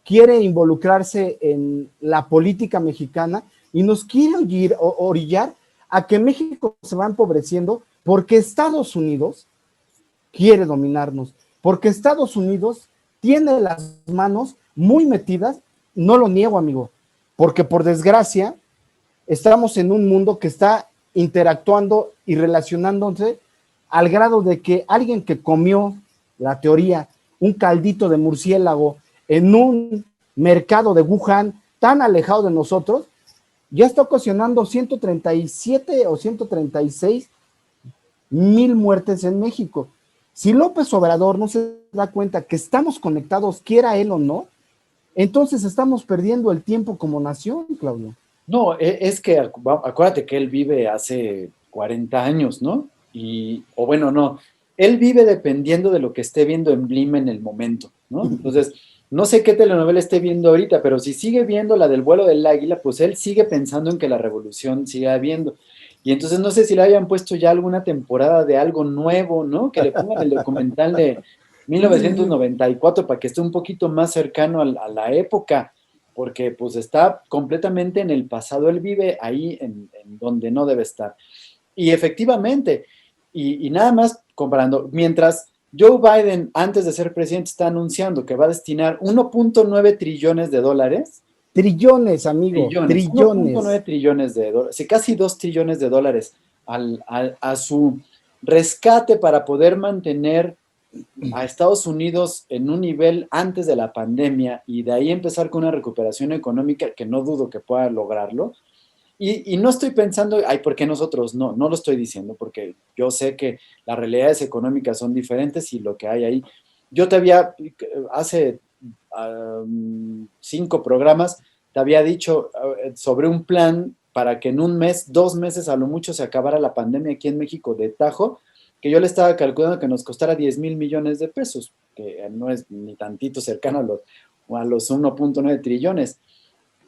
quiere involucrarse en la política mexicana y nos quiere orillar a que México se va empobreciendo porque Estados Unidos quiere dominarnos, porque Estados Unidos tiene las manos muy metidas, no lo niego, amigo, porque por desgracia estamos en un mundo que está interactuando y relacionándose al grado de que alguien que comió, la teoría, un caldito de murciélago en un mercado de Wuhan tan alejado de nosotros, ya está ocasionando 137 o 136 mil muertes en México. Si López Obrador no se da cuenta que estamos conectados, quiera él o no, entonces estamos perdiendo el tiempo como nación, Claudio. No, es que acuérdate que él vive hace 40 años, ¿no? O bueno, no, él vive dependiendo de lo que esté viendo en Blim en el momento, ¿no? Entonces, no sé qué telenovela esté viendo ahorita, pero si sigue viendo la del vuelo del águila, pues él sigue pensando en que la revolución sigue habiendo. Y entonces no sé si le hayan puesto ya alguna temporada de algo nuevo, ¿no? Que le pongan el documental de 1994 para que esté un poquito más cercano a la época, porque pues está completamente en el pasado, él vive ahí en donde no debe estar. Y efectivamente, y nada más comparando, mientras Joe Biden antes de ser presidente está anunciando que va a destinar 1.9 trillones de dólares, Trillones, amigo, trillones, 1.9 trillones. trillones de dólares, sí, casi 2 trillones de dólares a su rescate para poder mantener a Estados Unidos en un nivel antes de la pandemia y de ahí empezar con una recuperación económica que no dudo que pueda lograrlo. Y no estoy pensando, ay, ¿por qué nosotros? No, no lo estoy diciendo, porque yo sé que las realidades económicas son diferentes y lo que hay ahí. Yo te había, hace 5 programas, te había dicho sobre un plan para que en un mes, 2 meses a lo mucho se acabara la pandemia aquí en México de tajo, que yo le estaba calculando que nos costara 10,000 millones de pesos, que no es ni tantito cercano a los 1.9 trillones.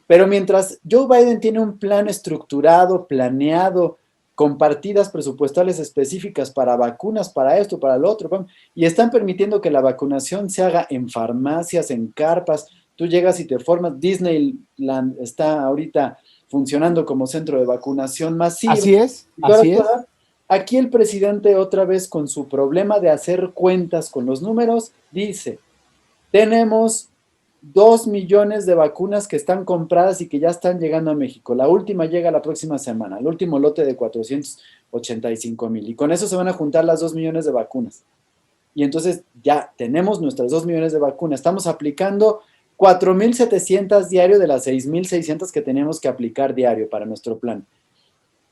Pero mientras Joe Biden tiene un plan estructurado, planeado, con partidas presupuestales específicas para vacunas, para esto, para lo otro, y están permitiendo que la vacunación se haga en farmacias, en carpas, tú llegas y te formas, Disneyland está ahorita funcionando como centro de vacunación masiva, Así es, y así es. aquí el presidente otra vez con su problema de hacer cuentas con los números, dice, tenemos 2 millones de vacunas que están compradas y que ya están llegando a México. La última llega la próxima semana, el último lote de 485,000. Y con eso se van a juntar las 2 millones de vacunas. Y entonces ya tenemos nuestras 2 millones de vacunas. Estamos aplicando 4,700 diario de las 6,600 que tenemos que aplicar diario para nuestro plan.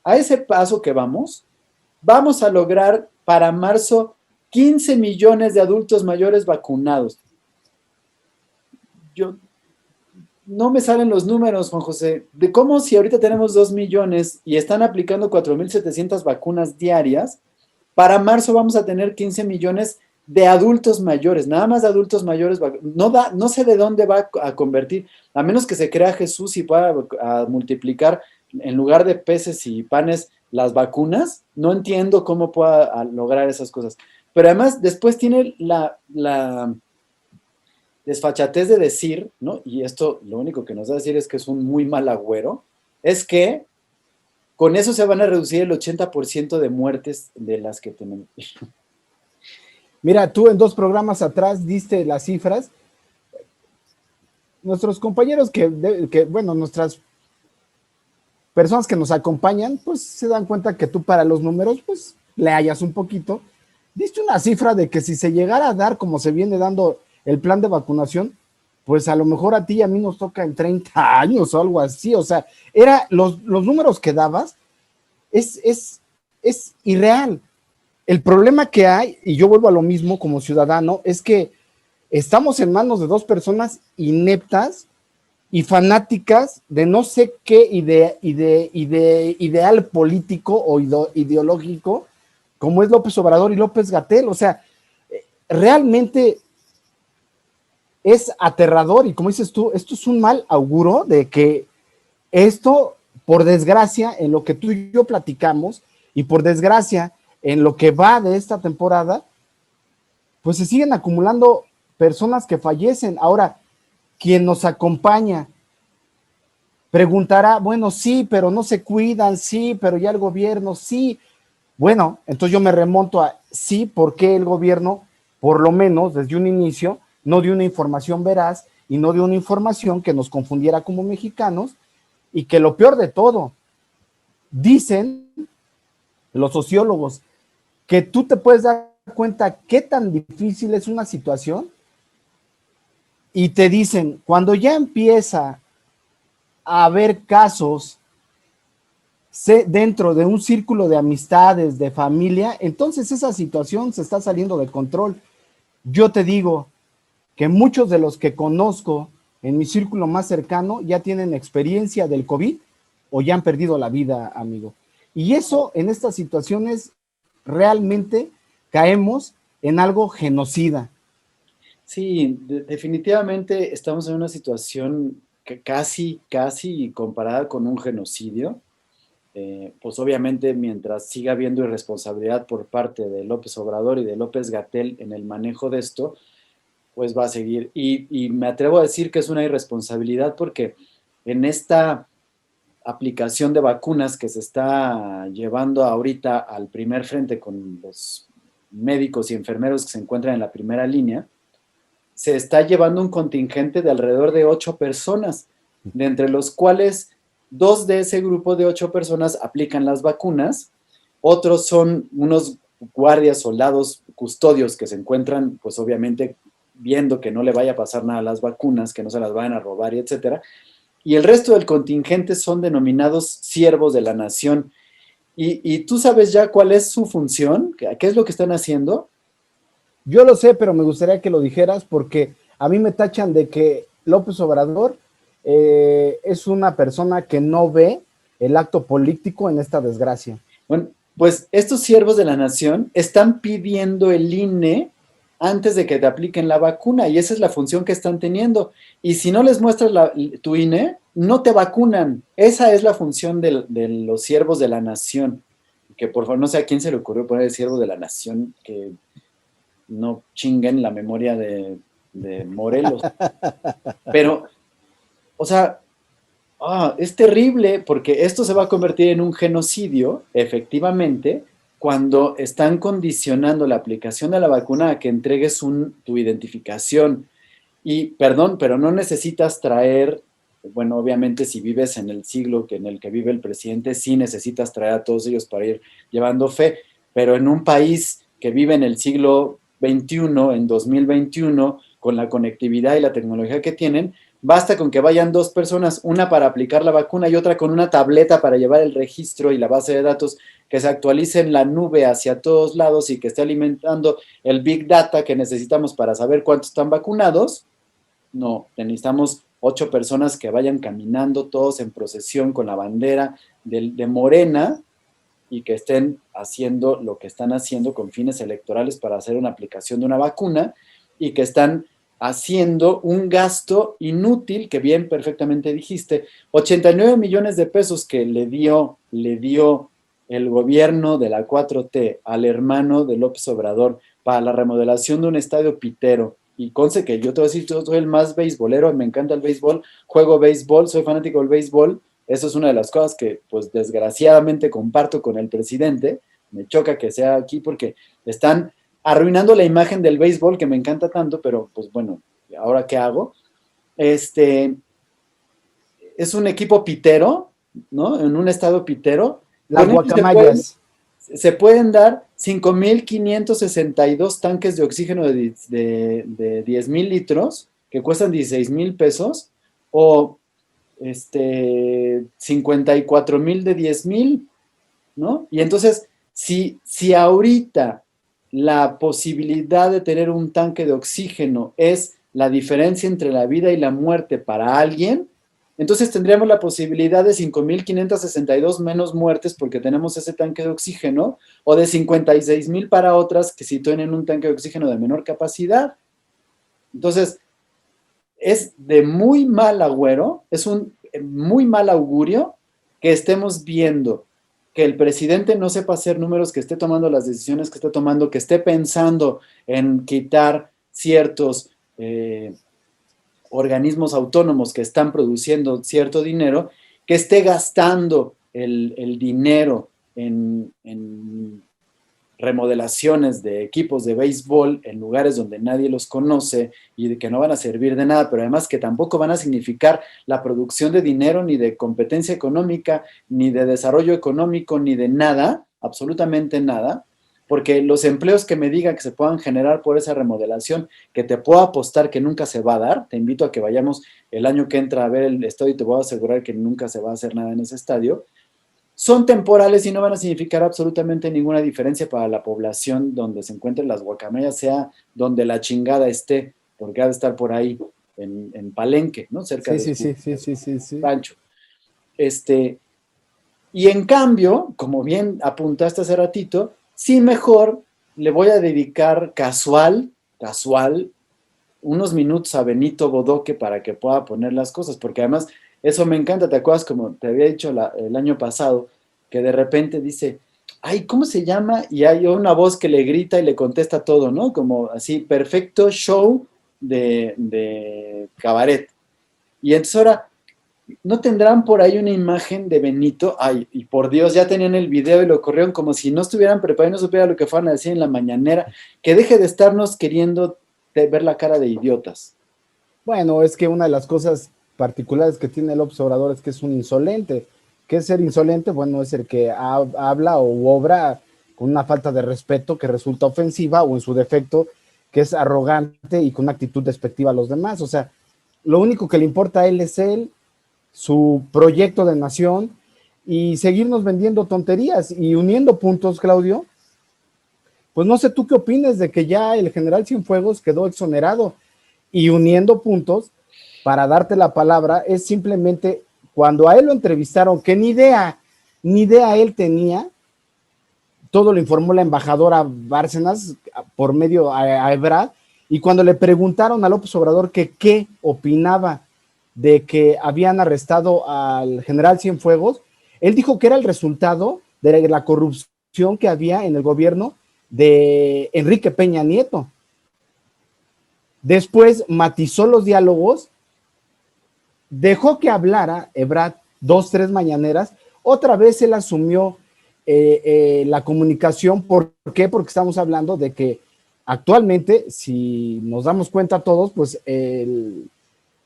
A ese paso que vamos a lograr para marzo 15 millones de adultos mayores vacunados. Yo no me salen los números, Juan José, de cómo si ahorita tenemos 2 millones y están aplicando 4,700 vacunas diarias, para marzo vamos a tener 15 millones de adultos mayores, nada más de adultos mayores, no sé de dónde va a convertir, a menos que se crea Jesús y pueda a multiplicar en lugar de peces y panes las vacunas, no entiendo cómo pueda lograr esas cosas. Pero además después tiene la desfachatez de decir, ¿no? Y esto lo único que nos va a decir es que es un muy mal agüero, es que Con eso se van a reducir el 80% de muertes de las que tenemos. Mira, tú en 2 programas atrás diste las cifras. Nuestros compañeros bueno, nuestras personas que nos acompañan, pues se dan cuenta que tú para los números, pues le hallas un poquito. Diste una cifra de que si se llegara a dar como se viene dando el plan de vacunación, pues a lo mejor a ti y a mí nos toca en 30 años o algo así. O sea, los números que dabas es irreal. El problema que hay, y yo vuelvo a lo mismo como ciudadano, es que estamos en manos de 2 personas ineptas y fanáticas de no sé qué ideal político o ideológico, como es López Obrador y López-Gatell. O sea, realmente es aterrador, y como dices tú, esto es un mal auguro de que esto, por desgracia, en lo que tú y yo platicamos, y por desgracia, en lo que va de esta temporada, pues se siguen acumulando personas que fallecen. Ahora, quien nos acompaña preguntará, bueno, sí, pero no se cuidan, sí, pero ya el gobierno, sí. Bueno, entonces yo me remonto a sí, ¿por qué el gobierno, por lo menos desde un inicio, no dio una información veraz y no dio una información que nos confundiera como mexicanos? Y que lo peor de todo, dicen los sociólogos que tú te puedes dar cuenta qué tan difícil es una situación y te dicen, cuando ya empieza a haber casos dentro de un círculo de amistades, de familia, entonces esa situación se está saliendo de control. Yo te digo que muchos de los que conozco en mi círculo más cercano ya tienen experiencia del COVID o ya han perdido la vida, amigo. Y eso en estas situaciones realmente caemos en algo genocida. Sí, definitivamente estamos en una situación que casi comparada con un genocidio. Pues obviamente mientras siga habiendo irresponsabilidad por parte de López Obrador y de López-Gatell en el manejo de esto, pues va a seguir. Y me atrevo a decir que es una irresponsabilidad porque en esta aplicación de vacunas que se está llevando ahorita al primer frente con los médicos y enfermeros que se encuentran en la primera línea, se está llevando un contingente de alrededor de 8 personas, de entre los cuales 2 de ese grupo de 8 personas aplican las vacunas, otros son unos guardias, soldados, custodios que se encuentran, pues obviamente viendo que no le vaya a pasar nada a las vacunas, que no se las vayan a robar y etcétera, y el resto del contingente son denominados siervos de la nación. Y tú sabes ya cuál es su función, qué es lo que están haciendo. Yo lo sé, pero me gustaría que lo dijeras porque a mí me tachan de que López Obrador es una persona que no ve el acto político en esta desgracia. Bueno, pues estos siervos de la nación están pidiendo el INE antes de que te apliquen la vacuna y esa es la función que están teniendo. Y si no les muestras tu INE, no te vacunan. Esa es la función de los siervos de la nación. Que por favor, no sé a quién se le ocurrió poner el siervo de la nación, que no chinguen la memoria de Morelos. Pero, o sea, es terrible porque esto se va a convertir en un genocidio, efectivamente, cuando están condicionando la aplicación de la vacuna a que entregues tu identificación. Y perdón, pero no necesitas traer, bueno, obviamente si vives en el siglo en el que vive el presidente, sí necesitas traer a todos ellos para ir llevando fe, pero en un país que vive en el siglo XXI, en 2021, con la conectividad y la tecnología que tienen, basta con que vayan 2 personas, una para aplicar la vacuna y otra con una tableta para llevar el registro y la base de datos, que se actualice en la nube hacia todos lados y que esté alimentando el Big Data que necesitamos para saber cuántos están vacunados. No, necesitamos 8 personas que vayan caminando todos en procesión con la bandera de Morena y que estén haciendo lo que están haciendo con fines electorales para hacer una aplicación de una vacuna y que están haciendo un gasto inútil, que bien perfectamente dijiste, 89 millones de pesos que le dio el gobierno de la 4T al hermano de López Obrador para la remodelación de un estadio pitero. Y conste que yo te voy a decir, yo soy el más beisbolero, me encanta el béisbol, juego béisbol, soy fanático del béisbol, Eso es una de las cosas que, pues, desgraciadamente comparto con el presidente. Me choca que sea aquí porque están arruinando la imagen del béisbol que me encanta tanto, pero pues bueno, ¿ahora qué hago? Este, es un equipo pitero, ¿no? En un estado pitero. Las Con ellos guacamayas. se pueden dar 5,562 tanques de oxígeno de 10,000 litros, que cuestan 16,000 pesos, o 54,000 de 10,000, ¿no? Y entonces, si ahorita la posibilidad de tener un tanque de oxígeno es la diferencia entre la vida y la muerte para alguien, entonces tendríamos la posibilidad de 5,562 menos muertes porque tenemos ese tanque de oxígeno, o de 56,000 para otras que si tienen un tanque de oxígeno de menor capacidad. Entonces, es de muy mal agüero, es un muy mal augurio que estemos viendo que el presidente no sepa hacer números, que esté tomando las decisiones que esté tomando, que esté pensando en quitar ciertos organismos autónomos que están produciendo cierto dinero, que esté gastando el dinero en remodelaciones de equipos de béisbol en lugares donde nadie los conoce y de que no van a servir de nada, pero además que tampoco van a significar la producción de dinero, ni de competencia económica, ni de desarrollo económico, ni de nada, absolutamente nada, porque los empleos que me digan que se puedan generar por esa remodelación, que te puedo apostar que nunca se va a dar, te invito a que vayamos el año que entra a ver el estadio y te voy a asegurar que nunca se va a hacer nada en ese estadio, son temporales y no van a significar absolutamente ninguna diferencia para la población donde se encuentren las guacamayas, sea donde la chingada esté, porque ha de estar por ahí en Palenque, ¿no? Cerca Sí, de sí, su sí, sí, sí, sí, sí. rancho. Y en cambio, como bien apuntaste hace ratito, sí mejor le voy a dedicar casual, unos minutos a Benito Bodoque para que pueda poner las cosas, porque además eso me encanta. ¿Te acuerdas como te había dicho el año pasado, que de repente dice, ay, ¿cómo se llama? Y hay una voz que le grita y le contesta todo, ¿no? Como así, perfecto show de cabaret. Y entonces ahora, ¿no tendrán por ahí una imagen de Benito? Ay, y por Dios, ya tenían el video y lo corrieron como si no estuvieran preparados y no supieran lo que fueran a decir en la mañanera. Que deje de estarnos queriendo ver la cara de idiotas. Bueno, es que una de las cosas particulares que tiene el observador es que es un insolente. ¿Qué es ser insolente? Bueno, es el que habla o obra con una falta de respeto que resulta ofensiva, o en su defecto, que es arrogante y con una actitud despectiva a los demás. O sea, lo único que le importa a él es él, su proyecto de nación, y seguirnos vendiendo tonterías y uniendo puntos, Claudio. Pues no sé tú qué opines de que ya el general Cienfuegos quedó exonerado, y uniendo puntos para darte la palabra es simplemente cuando a él lo entrevistaron, que ni idea él tenía. Todo lo informó la embajadora Bárcenas por medio a Ebrard, y cuando le preguntaron a López Obrador que qué opinaba de que habían arrestado al general Cienfuegos, él dijo que era el resultado de la corrupción que había en el gobierno de Enrique Peña Nieto. Después matizó los diálogos, dejó que hablara Ebrard 2, 3 mañaneras, otra vez él asumió la comunicación. ¿Por qué? Porque estamos hablando de que actualmente, si nos damos cuenta todos, pues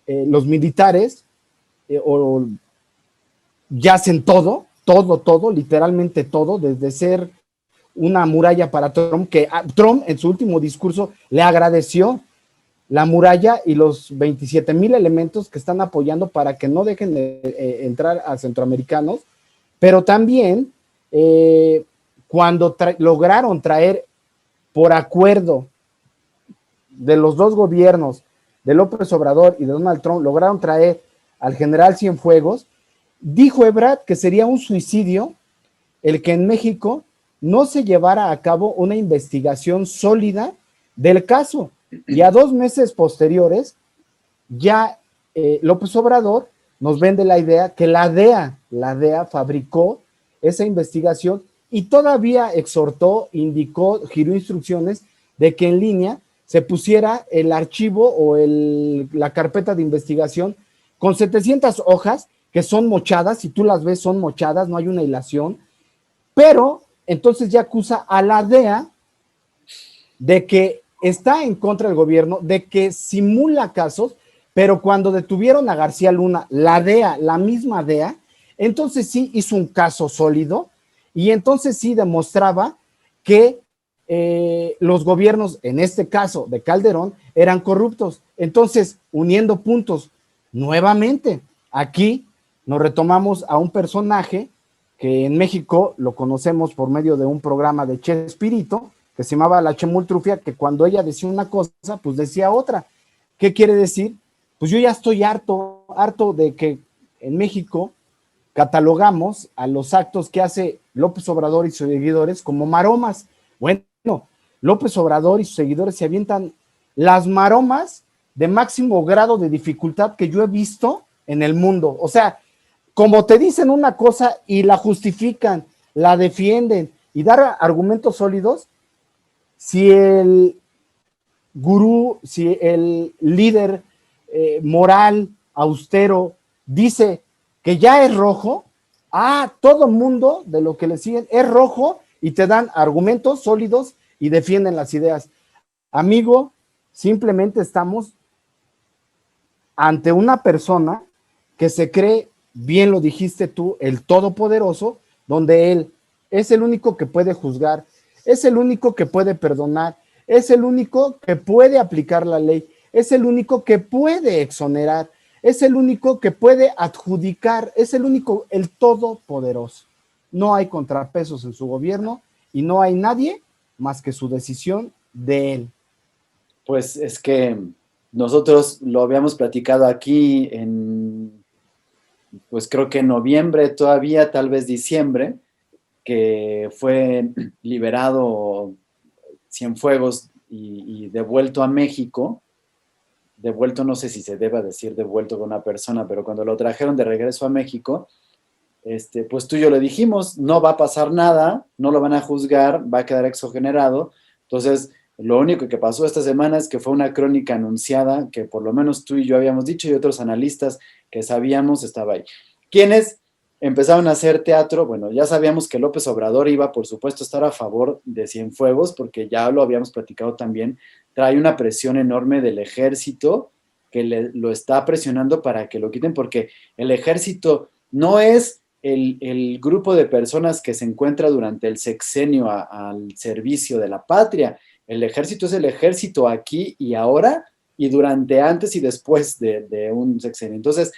los militares ya hacen todo, literalmente todo, desde ser una muralla para Trump, que Trump en su último discurso le agradeció la muralla y los 27,000 elementos que están apoyando para que no dejen de entrar a centroamericanos, pero también cuando lograron traer por acuerdo de los dos gobiernos, de López Obrador y de Donald Trump, lograron traer al general Cienfuegos, dijo Ebrard que sería un suicidio el que en México no se llevara a cabo una investigación sólida del caso. Y a 2 meses posteriores, ya López Obrador nos vende la idea que la DEA fabricó esa investigación, y todavía exhortó, indicó, giró instrucciones de que en línea se pusiera el archivo o la carpeta de investigación con 700 hojas que son mochadas, si tú las ves son mochadas, no hay una hilación, pero entonces ya acusa a la DEA de que está en contra del gobierno, de que simula casos, pero cuando detuvieron a García Luna, la DEA, la misma DEA, entonces sí hizo un caso sólido y entonces sí demostraba que los gobiernos, en este caso de Calderón, eran corruptos. Entonces, uniendo puntos, nuevamente, aquí nos retomamos a un personaje que en México lo conocemos por medio de un programa de Chespirito, que se llamaba La Chemultrufia, que cuando ella decía una cosa, pues decía otra. ¿Qué quiere decir? Pues yo ya estoy harto de que en México catalogamos a los actos que hace López Obrador y sus seguidores como maromas. Bueno, López Obrador y sus seguidores se avientan las maromas de máximo grado de dificultad que yo he visto en el mundo. O sea, como te dicen una cosa y la justifican, la defienden y dar argumentos sólidos, si el gurú, si el líder moral, austero, dice que ya es rojo, todo el mundo de lo que le siguen es rojo y te dan argumentos sólidos y defienden las ideas. Amigo, simplemente estamos ante una persona que se cree, bien lo dijiste tú, el todopoderoso, donde él es el único que puede juzgar, es el único que puede perdonar, es el único que puede aplicar la ley, es el único que puede exonerar, es el único que puede adjudicar, es el único, el todopoderoso. No hay contrapesos en su gobierno y no hay nadie más que su decisión de él. Pues es que nosotros lo habíamos platicado aquí pues creo que en noviembre todavía, tal vez diciembre, que fue liberado Cienfuegos y devuelto a México. Devuelto, no sé si se deba decir devuelto con una persona, pero cuando lo trajeron de regreso a México, pues tú y yo le dijimos, no va a pasar nada, no lo van a juzgar, va a quedar exogenerado. Entonces, lo único que pasó esta semana es que fue una crónica anunciada que por lo menos tú y yo habíamos dicho y otros analistas que sabíamos estaba ahí. ¿Quiénes empezaron a hacer teatro? Bueno, ya sabíamos que López Obrador iba, por supuesto, a estar a favor de Cienfuegos, porque ya lo habíamos platicado también, trae una presión enorme del ejército que lo está presionando para que lo quiten, porque el ejército no es el grupo de personas que se encuentra durante el sexenio al servicio de la patria. El ejército es el ejército aquí y ahora y durante, antes y después de un sexenio. Entonces,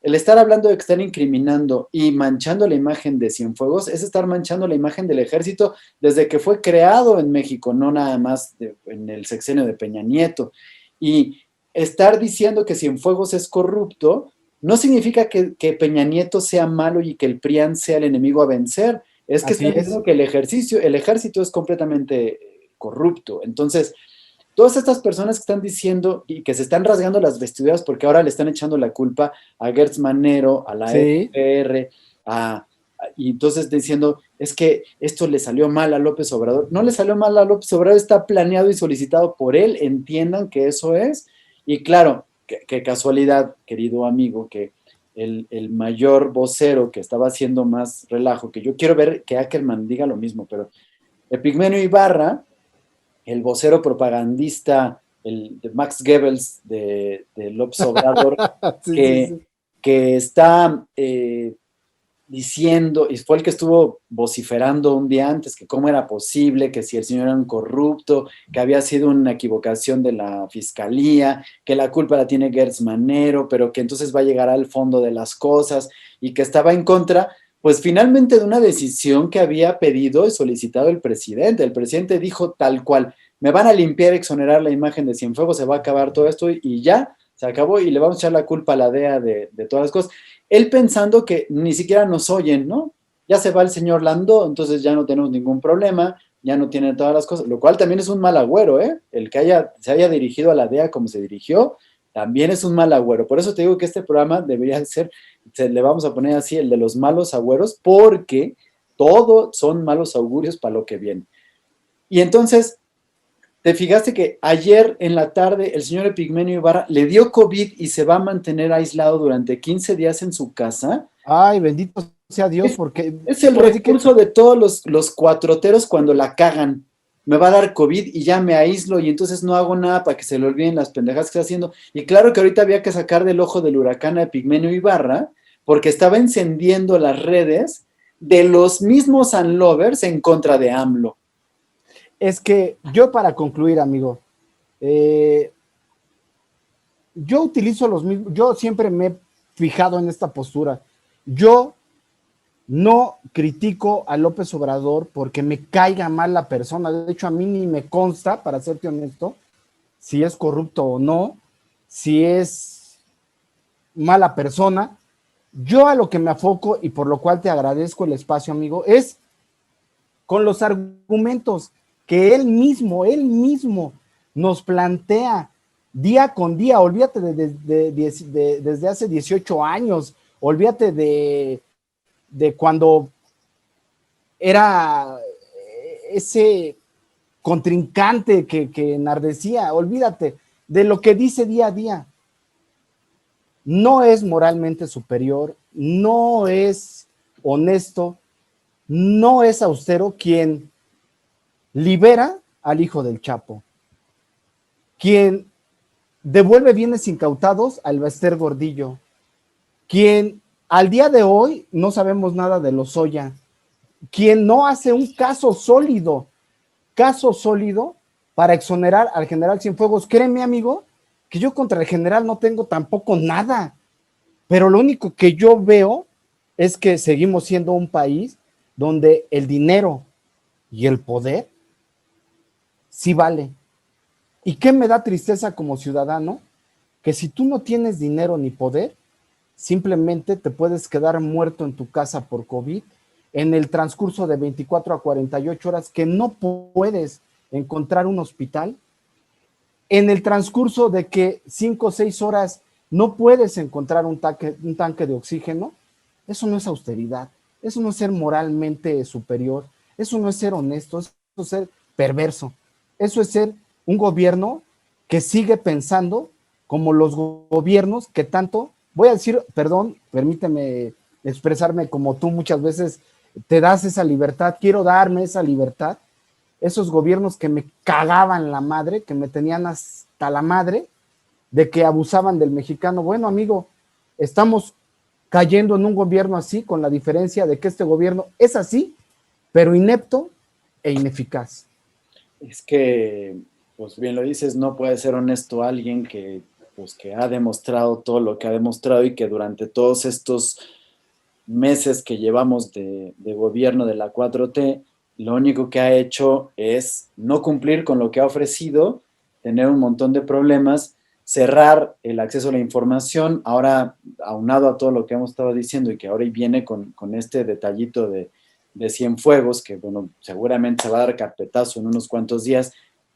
el estar hablando de que están incriminando y manchando la imagen de Cienfuegos es estar manchando la imagen del ejército desde que fue creado en México, no nada más en el sexenio de Peña Nieto. Y estar diciendo que Cienfuegos es corrupto no significa que Peña Nieto sea malo y que el PRIAN sea el enemigo a vencer. Es que Así están es. diciendo que el ejército es completamente corrupto. Entonces, todas estas personas que están diciendo y que se están rasgando las vestiduras porque ahora le están echando la culpa a Gertz Manero, a la Sí. FPR, y entonces diciendo, es que esto le salió mal a López Obrador. No le salió mal a López Obrador, está planeado y solicitado por él, entiendan que eso es. Y claro, qué casualidad, querido amigo, que el mayor vocero que estaba haciendo más relajo, que yo quiero ver que Ackerman diga lo mismo, pero Epigmenio Ibarra, el vocero propagandista, de Max Goebbels de López Obrador, Sí, sí, que, sí. que está diciendo, y fue el que estuvo vociferando un día antes, que cómo era posible, que si el señor era un corrupto, que había sido una equivocación de la fiscalía, que la culpa la tiene Gertz Manero, pero que entonces va a llegar al fondo de las cosas, y que estaba en contra, pues finalmente de una decisión que había pedido y solicitado el presidente. El presidente dijo tal cual, me van a limpiar, exonerar la imagen de Cienfuegos, se va a acabar todo esto y ya, se acabó y le vamos a echar la culpa a la DEA de todas las cosas. Él pensando que ni siquiera nos oyen, ¿no? Ya se va el señor Landó, entonces ya no tenemos ningún problema, ya no tiene todas las cosas, lo cual también es un mal agüero, ¿eh? El que se haya dirigido a la DEA como se dirigió, también es un mal agüero. Por eso te digo que este programa debería ser, le vamos a poner así, el de los malos agüeros, porque todo son malos augurios para lo que viene. Y entonces, ¿Te fijaste que ayer en la tarde el señor Epigmenio Ibarra le dio COVID y se va a mantener aislado durante 15 días en su casa? Ay, bendito sea Dios, Es, porque es el ahora sí que recurso de todos los cuatroteros cuando la cagan. Me va a dar COVID y ya me aíslo y entonces no hago nada para que se le olviden las pendejadas que está haciendo. Y claro que ahorita había que sacar del ojo del huracán a Epigmenio Ibarra porque estaba encendiendo las redes de los mismos unlovers en contra de AMLO. es que yo para concluir, amigo, eh, yo utilizo los mismos, yo siempre me he fijado en esta postura. Yo no critico a López Obrador porque me caiga mal la persona. De hecho, a mí ni me consta, para serte honesto, si es corrupto o no, si es mala persona. Yo a lo que me afoco y por lo cual te agradezco el espacio, amigo, es con los argumentos que él mismo nos plantea día con día. Olvídate desde hace 18 años, olvídate de cuando era ese contrincante que enardecía, olvídate de lo que dice día a día. No es moralmente superior, no es honesto, no es austero quien libera al hijo del Chapo, quien devuelve bienes incautados al Bester Gordillo, quien al día de hoy no sabemos nada de Lozoya, quien no hace un caso sólido para exonerar al general Cienfuegos. Créeme, amigo, que yo contra el general no tengo tampoco nada, pero lo único que yo veo es que seguimos siendo un país donde el dinero y el poder sí vale. ¿Y qué me da tristeza como ciudadano? Que si tú no tienes dinero ni poder, simplemente te puedes quedar muerto en tu casa por COVID en el transcurso de 24 a 48 horas, que no puedes encontrar un hospital, en el transcurso de que 5 o 6 horas no puedes encontrar un tanque de oxígeno. Eso no es austeridad, eso no es ser moralmente superior, eso no es ser honesto, eso es ser perverso, eso es ser un gobierno que sigue pensando como los gobiernos que tanto, voy a decir, perdón, permíteme expresarme como tú muchas veces te das esa libertad, quiero darme esa libertad, esos gobiernos que me cagaban la madre, que me tenían hasta la madre, de que abusaban del mexicano. Bueno, amigo, estamos cayendo en un gobierno así, con la diferencia de que este gobierno es así, pero inepto e ineficaz. Es que, pues bien lo dices, no puede ser honesto alguien que, pues, que ha demostrado todo lo que ha demostrado y que durante todos estos meses que llevamos de gobierno de la 4T, lo único que ha hecho es no cumplir con lo que ha ofrecido, tener un montón de problemas, cerrar el acceso a la información, ahora aunado a todo lo que hemos estado diciendo y que ahora viene con este detallito de Cienfuegos, que bueno, seguramente se va a dar carpetazo en unos cuantos días,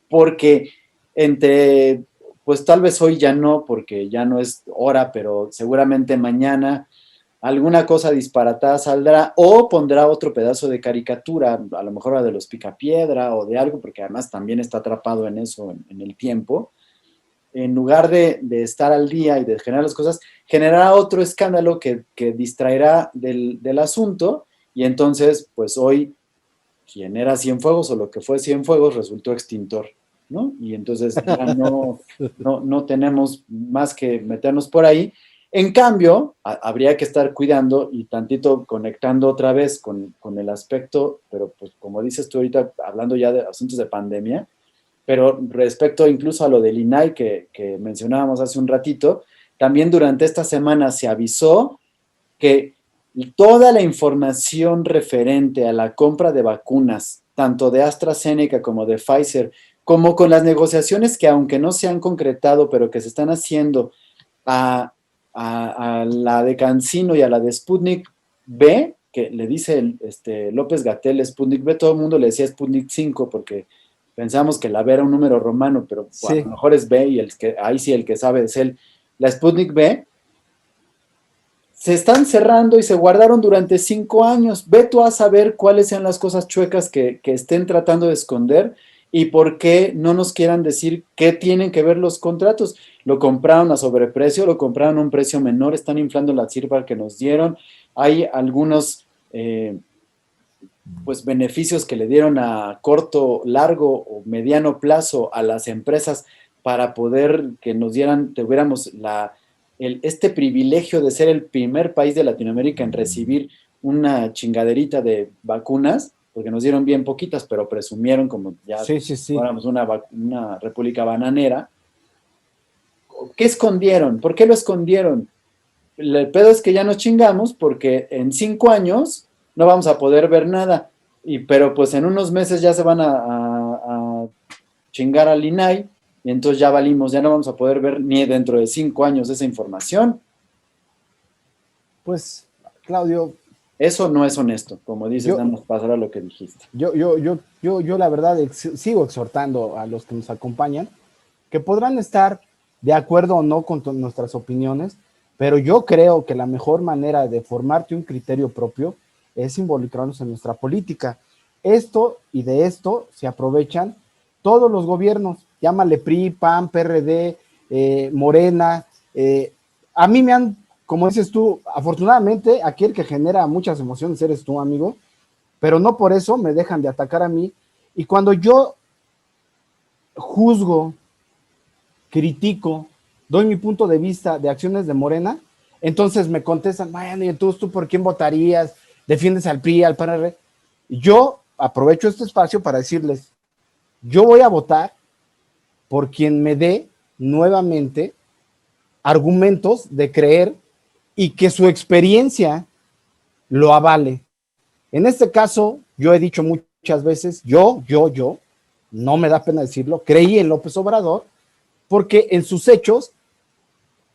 porque entre, pues tal vez hoy ya no, porque ya no es hora, pero seguramente mañana alguna cosa disparatada saldrá o pondrá otro pedazo de caricatura, a lo mejor la de los Picapiedra o de algo, porque además también está atrapado en eso, en el tiempo. En lugar de estar al día y de generar las cosas, generará otro escándalo que distraerá del asunto y entonces, pues hoy, quien era Cienfuegos o lo que fue Cienfuegos resultó extintor, ¿no? Y entonces ya no tenemos más que meternos por ahí. En cambio, habría que estar cuidando y tantito conectando otra vez con el aspecto, pero pues como dices tú ahorita, hablando ya de asuntos de pandemia, pero respecto incluso a lo del INAI que mencionábamos hace un ratito, también durante esta semana se avisó que toda la información referente a la compra de vacunas, tanto de AstraZeneca como de Pfizer, como con las negociaciones que aunque no se han concretado, pero que se están haciendo a la de CanSino y a la de Sputnik B, que le dice López Gatell Sputnik B, todo el mundo le decía Sputnik 5 porque pensamos que la B era un número romano, pero a lo Sí. mejor es B y ahí sí el que sabe es él. La Sputnik B se están cerrando y se guardaron durante 5 años. Ve tú a saber cuáles sean las cosas chuecas que estén tratando de esconder ¿Y por qué no nos quieran decir qué tienen que ver los contratos? Lo compraron a sobreprecio, lo compraron a un precio menor, están inflando la cifra que nos dieron. Hay algunos pues beneficios que le dieron a corto, largo o mediano plazo a las empresas para poder que nos dieran, tuviéramos este privilegio de ser el primer país de Latinoamérica en recibir una chingaderita de vacunas, porque nos dieron bien poquitas, pero presumieron como ya Sí, sí, sí. fuéramos una república bananera. ¿Qué escondieron? ¿Por qué lo escondieron? El pedo es que ya nos chingamos porque en 5 años no vamos a poder ver nada. Pero pues en unos meses ya se van a chingar al INAI y entonces ya valimos, ya no vamos a poder ver ni dentro de 5 años esa información. Pues, Claudio, Eso no es honesto, como dices, nada más pasar a lo que dijiste. yo la verdad sigo exhortando a los que nos acompañan que podrán estar de acuerdo o no con nuestras opiniones, pero yo creo que la mejor manera de formarte un criterio propio es involucrarnos en nuestra política. Esto y de esto se aprovechan todos los gobiernos, llámale PRI, PAN, PRD, Morena. A mí me han, como dices tú, afortunadamente aquí el que genera muchas emociones eres tú, amigo, pero no por eso me dejan de atacar a mí. Y cuando yo juzgo, critico, doy mi punto de vista de acciones de Morena, entonces me contestan, bueno, y entonces tú por quién votarías, defiendes al PRI, al PRD. Yo aprovecho este espacio para decirles, yo voy a votar por quien me dé nuevamente argumentos de creer y que su experiencia lo avale. En este caso, yo he dicho muchas veces, yo, no me da pena decirlo, creí en López Obrador porque en sus hechos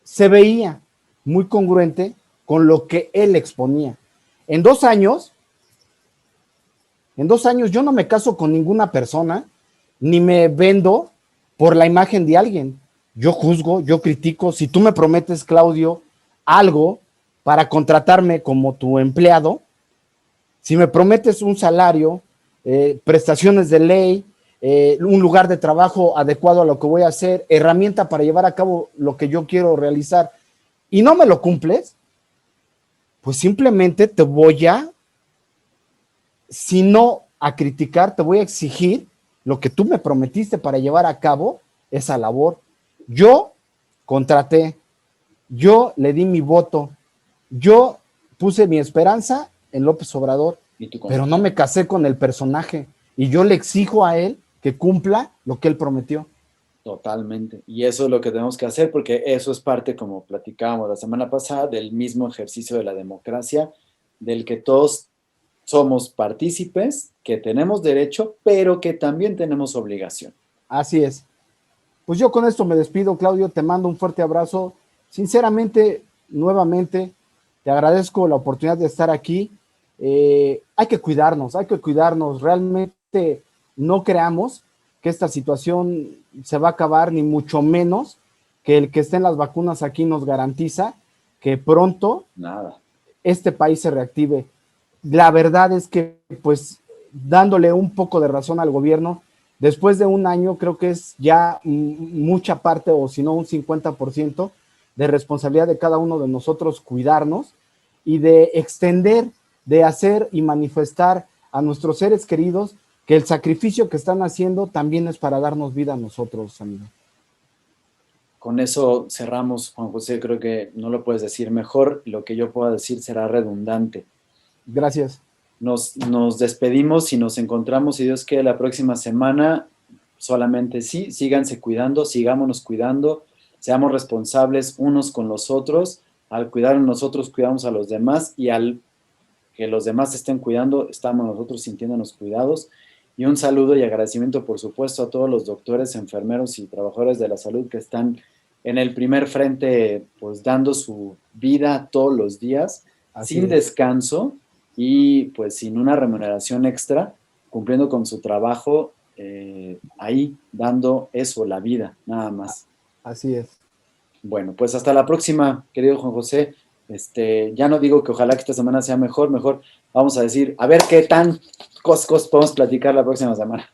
se veía muy congruente con lo que él exponía. En 2 años yo no me caso con ninguna persona, ni me vendo por la imagen de alguien. Yo juzgo, yo critico. Si tú me prometes, Claudio, algo para contratarme como tu empleado, si me prometes un salario, prestaciones de ley, un lugar de trabajo adecuado a lo que voy a hacer, herramienta para llevar a cabo lo que yo quiero realizar, y no me lo cumples, pues simplemente te voy a, si no a criticar, te voy a exigir lo que tú me prometiste para llevar a cabo esa labor. Yo contraté, yo le di mi voto, yo puse mi esperanza en López Obrador, pero no me casé con el personaje y yo le exijo a él que cumpla lo que él prometió. Totalmente. Y eso es lo que tenemos que hacer porque eso es parte, como platicábamos la semana pasada, del mismo ejercicio de la democracia, del que todos somos partícipes, que tenemos derecho, pero que también tenemos obligación. Así es. Pues yo con esto me despido, Claudio, te mando un fuerte abrazo. Sinceramente, nuevamente, te agradezco la oportunidad de estar aquí. Hay que cuidarnos. Realmente no creamos que esta situación se va a acabar, ni mucho menos que el que estén las vacunas aquí nos garantiza que pronto este país se reactive. La verdad es que, pues, dándole un poco de razón al gobierno, después de 1 año creo que es ya mucha parte, o si no un 50% de responsabilidad de cada uno de nosotros cuidarnos y de extender, de hacer y manifestar a nuestros seres queridos que el sacrificio que están haciendo también es para darnos vida a nosotros, amigo. Con eso cerramos, Juan José, creo que no lo puedes decir mejor, lo que yo pueda decir será redundante. Gracias. Nos despedimos y nos encontramos, si Dios quiere, la próxima semana. Solamente sí, síganse cuidando, sigámonos cuidando, seamos responsables unos con los otros. Al cuidar a nosotros, cuidamos a los demás, y al que los demás estén cuidando, estamos nosotros sintiéndonos cuidados. Y un saludo y agradecimiento, por supuesto, a todos los doctores, enfermeros y trabajadores de la salud que están en el primer frente, pues dando su vida todos los días, sin descanso y pues sin una remuneración extra, cumpliendo con su trabajo, ahí dando eso, la vida, nada más. Así es. Bueno, pues hasta la próxima, querido Juan José. Ya no digo que ojalá que esta semana sea mejor, vamos a decir, a ver qué tan cosas podemos platicar la próxima semana.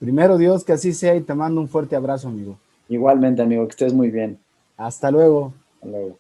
Primero Dios, que así sea y te mando un fuerte abrazo, amigo. Igualmente, amigo, que estés muy bien. Hasta luego. Hasta luego.